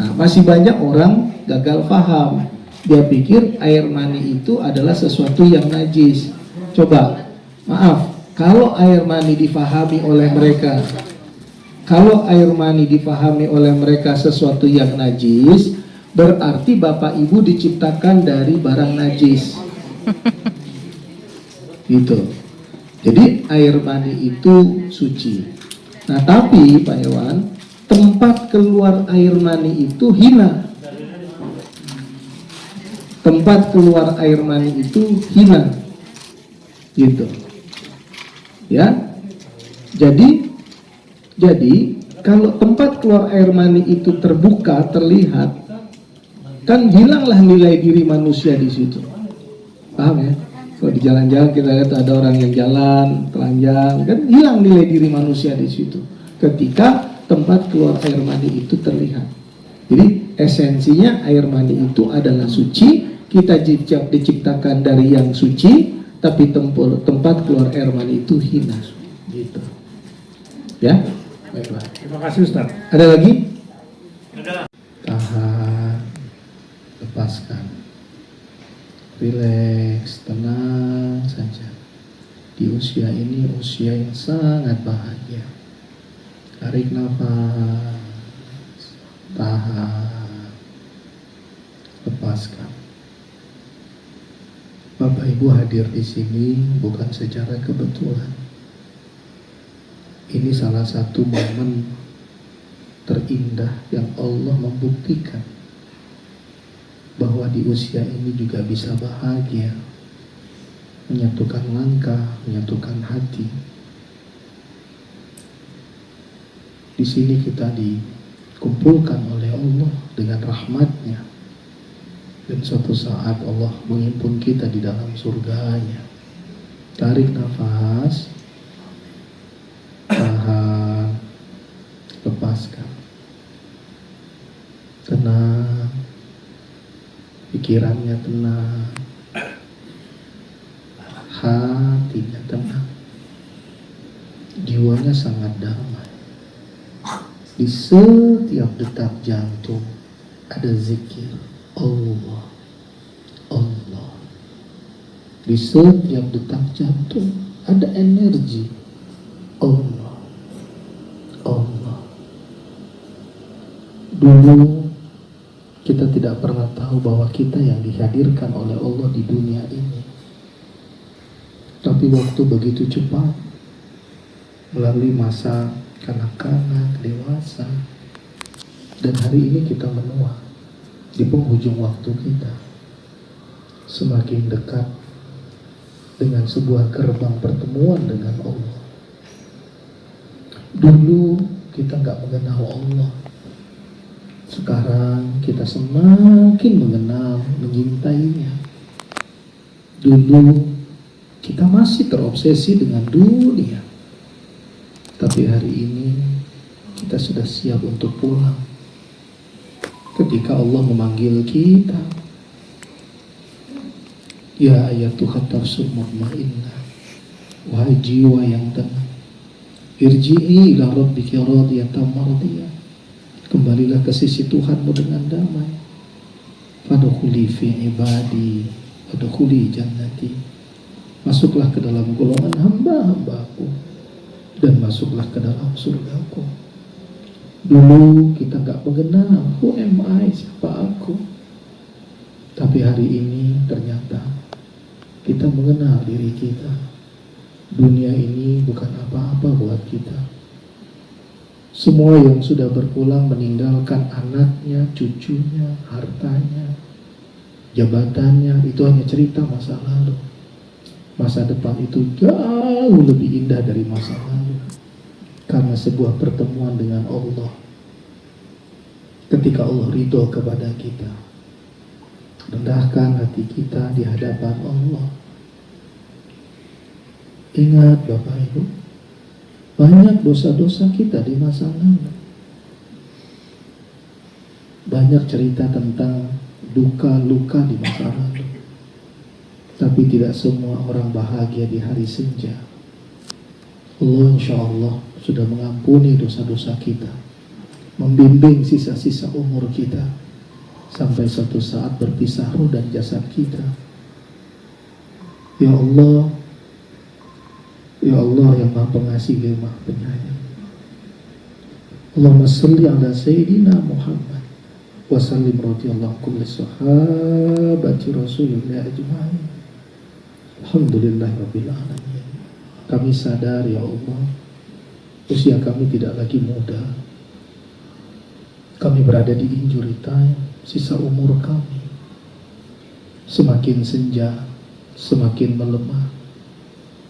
Speaker 6: Nah, masih banyak orang gagal paham. Dia pikir air mani itu adalah sesuatu yang najis. Coba, maaf, kalau air mani difahami oleh mereka sesuatu yang najis, berarti Bapak Ibu diciptakan dari barang najis. Gitu. Jadi air mani itu suci. Nah, tapi Pak Iwan, tempat keluar air mani itu hina. Tempat keluar air mani itu hina. Gitu. Ya. Jadi kalau tempat keluar air mani itu terbuka, terlihat, kan hilanglah nilai diri manusia di situ. Paham ya? Kalau di jalan-jalan kita lihat ada orang yang jalan telanjang, kan hilang nilai diri manusia di situ. Ketika tempat keluar air mani itu terlihat. Jadi esensinya air mani itu adalah suci. Kita diciptakan dari yang suci, tapi tempat keluar air mani itu hina. Gitu. Ya, baiklah.
Speaker 7: Terima kasih Ustaz.
Speaker 6: Ada lagi? Ada. Tahan, lepaskan, rileks, tenang saja. Di usia ini usia yang sangat bahagia. Tarik nafas, tahan, lepaskan. Bapak Ibu hadir di sini bukan secara kebetulan. Ini salah satu momen terindah yang Allah membuktikan bahwa di usia ini juga bisa bahagia, menyatukan langkah, menyatukan hati. Di sini kita dikumpulkan oleh Allah dengan rahmatnya. Dan suatu saat Allah menghimpun kita di dalam surganya. Tarik nafas, tahan, lepaskan. Tenang, pikirannya tenang, hatinya tenang, jiwanya sangat damai. Di setiap detak jantung ada zikir Allah, Allah. Di setiap detak jantung ada energi Allah, Allah. Dulu kita tidak tidak pernah tahu bahwa kita yang dihadirkan oleh Allah di dunia ini. Tapi waktu begitu cepat, melalui masa kanak-kanak, dewasa, dan hari ini kita menua di penghujung waktu kita, semakin dekat dengan sebuah gerbang pertemuan dengan Allah. Dulu kita nggak mengenal Allah, sekarang kita semakin mengenal, menyintainya. Dulu kita masih terobsesi dengan dunia, tapi hari ini kita sudah siap untuk pulang. Ketika Allah memanggil kita, ya ayatuhat nafsul mutmainnah, wahai jiwa yang tenang, irji'i ila rabbiki radiyatan mardiyah, kembalilah ke sisi Tuhanmu dengan damai. Fadkhuli fi ibadi wadkhuli jannati, masuklah ke dalam golongan hamba-hambaku dan masuklah ke dalam surgaku. Dulu kita gak mengenal who am I, siapa aku. Tapi hari ini ternyata kita mengenal diri kita. Dunia ini bukan apa-apa buat kita. Semua yang sudah berpulang meninggalkan anaknya, cucunya, hartanya, jabatannya, itu hanya cerita masa lalu. Masa depan itu jauh lebih indah dari masa lalu, karena sebuah pertemuan dengan Allah. Ketika Allah ridho kepada kita, rendahkan hati kita di hadapan Allah. Ingat Bapak Ibu, banyak dosa-dosa kita di masa lalu. Banyak cerita tentang duka luka di masa lalu. Tapi tidak semua orang bahagia di hari senja. Allah insya Allah sudah mengampuni dosa-dosa kita, membimbing sisa-sisa umur kita, sampai suatu saat berpisah ruh dan jasad kita. Ya Allah yang Maha Pengasih dan Maha Penyayang, Allahumma salli ala Sayyidina Muhammad wa sallim radhiyallahu kulli sahabati Rasulillah ajma'in. Alhamdulillahirabbil alamin. Kami sadar ya Allah, usia kami tidak lagi muda. Kami berada di injury time, sisa umur kami semakin senja, semakin melemah,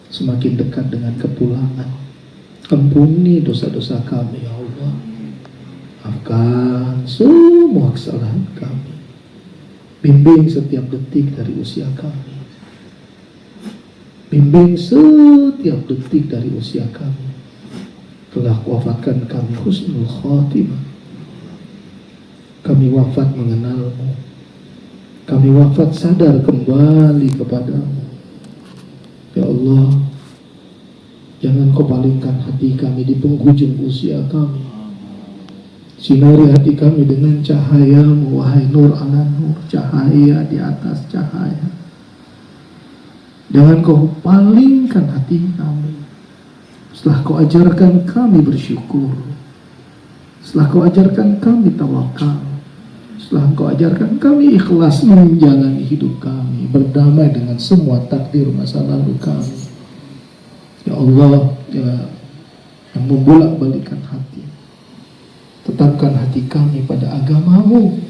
Speaker 6: semakin dekat dengan kepulangan. Ampuni dosa-dosa kami ya Allah. Maafkan semua kesalahan kami. Bimbing setiap detik dari usia kami. Bimbing setiap detik dari usia kami. Telah wafatkan kami husnul khatimah. Kami wafat mengenalmu. Kami wafat sadar kembali kepadamu. Ya Allah, jangan kau palingkan hati kami di penghujung usia kami. Sinari hati kami dengan cahayamu, wahai nur ala nur, cahaya di atas cahaya. Jangan kau palingkan hati kami. Setelah kau ajarkan kami bersyukur, setelah kau ajarkan kami tawakal, setelah kau ajarkan kami ikhlas menjalani hidup kami, berdamai dengan semua takdir masa lalu kami. Ya Allah, ya yang membolak-balikan hati, tetapkan hati kami pada agamamu.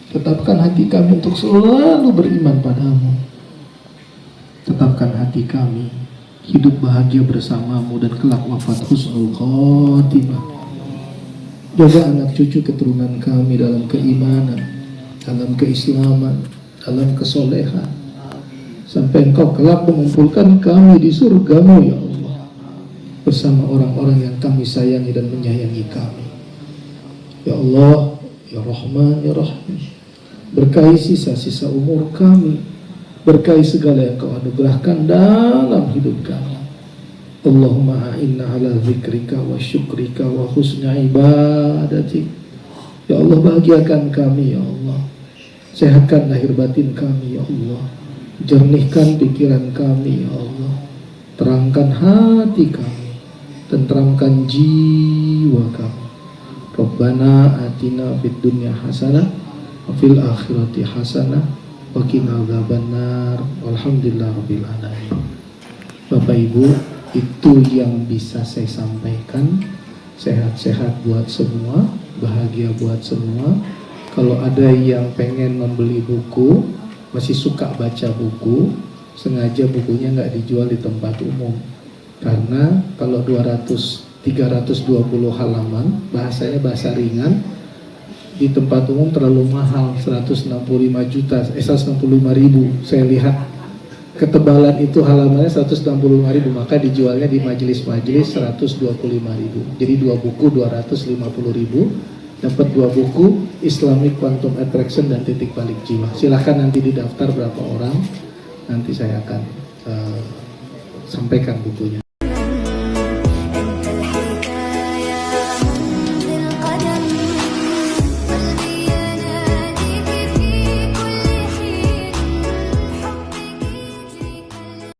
Speaker 6: Tetapkan hati kami untuk selalu beriman padamu. Tetapkan hati kami hidup bahagia bersamamu dan kelak wafat husnul khatimah. Jaga anak cucu keturunan kami dalam keimanan, dalam keislaman, dalam kesolehan, sampai engkau kelak mengumpulkan kami di surgamu ya Allah, bersama orang-orang yang kami sayangi dan menyayangi kami. Ya Allah, ya Rahman, ya Rahim, berkahi sisa-sisa umur kami, berkahi segala yang kau anugerahkan dalam hidup kami. Allahumma a'inna ala zikrika wa syukrika wa husna ibadatik. Ya Allah, bahagiakan kami ya Allah, sehatkan lahir batin kami ya Allah, jernihkan pikiran kami ya Allah, terangkan hati kami, tenteramkan jiwa kami. Rabbana atina fid dunya hasanah wa fil akhirati hasanah wa qina adzabannar walhamdulillah rabbil alamin. Bapak Ibu, itu yang bisa saya sampaikan. Sehat-sehat buat semua, bahagia buat semua. Kalau ada yang pengen membeli buku, masih suka baca buku, sengaja bukunya nggak dijual di tempat umum. Karena kalau 320 halaman, bahasanya bahasa ringan, di tempat umum terlalu mahal, 165.000. Saya lihat ketebalan itu halamannya 165.000, maka dijualnya di majelis-majelis 125.000. Jadi 2 buku 250.000, dapat 2 buku Islamic Quantum Attraction dan Titik Balik Jiwa. Silahkan nanti didaftar berapa orang, nanti saya akan sampaikan bukunya.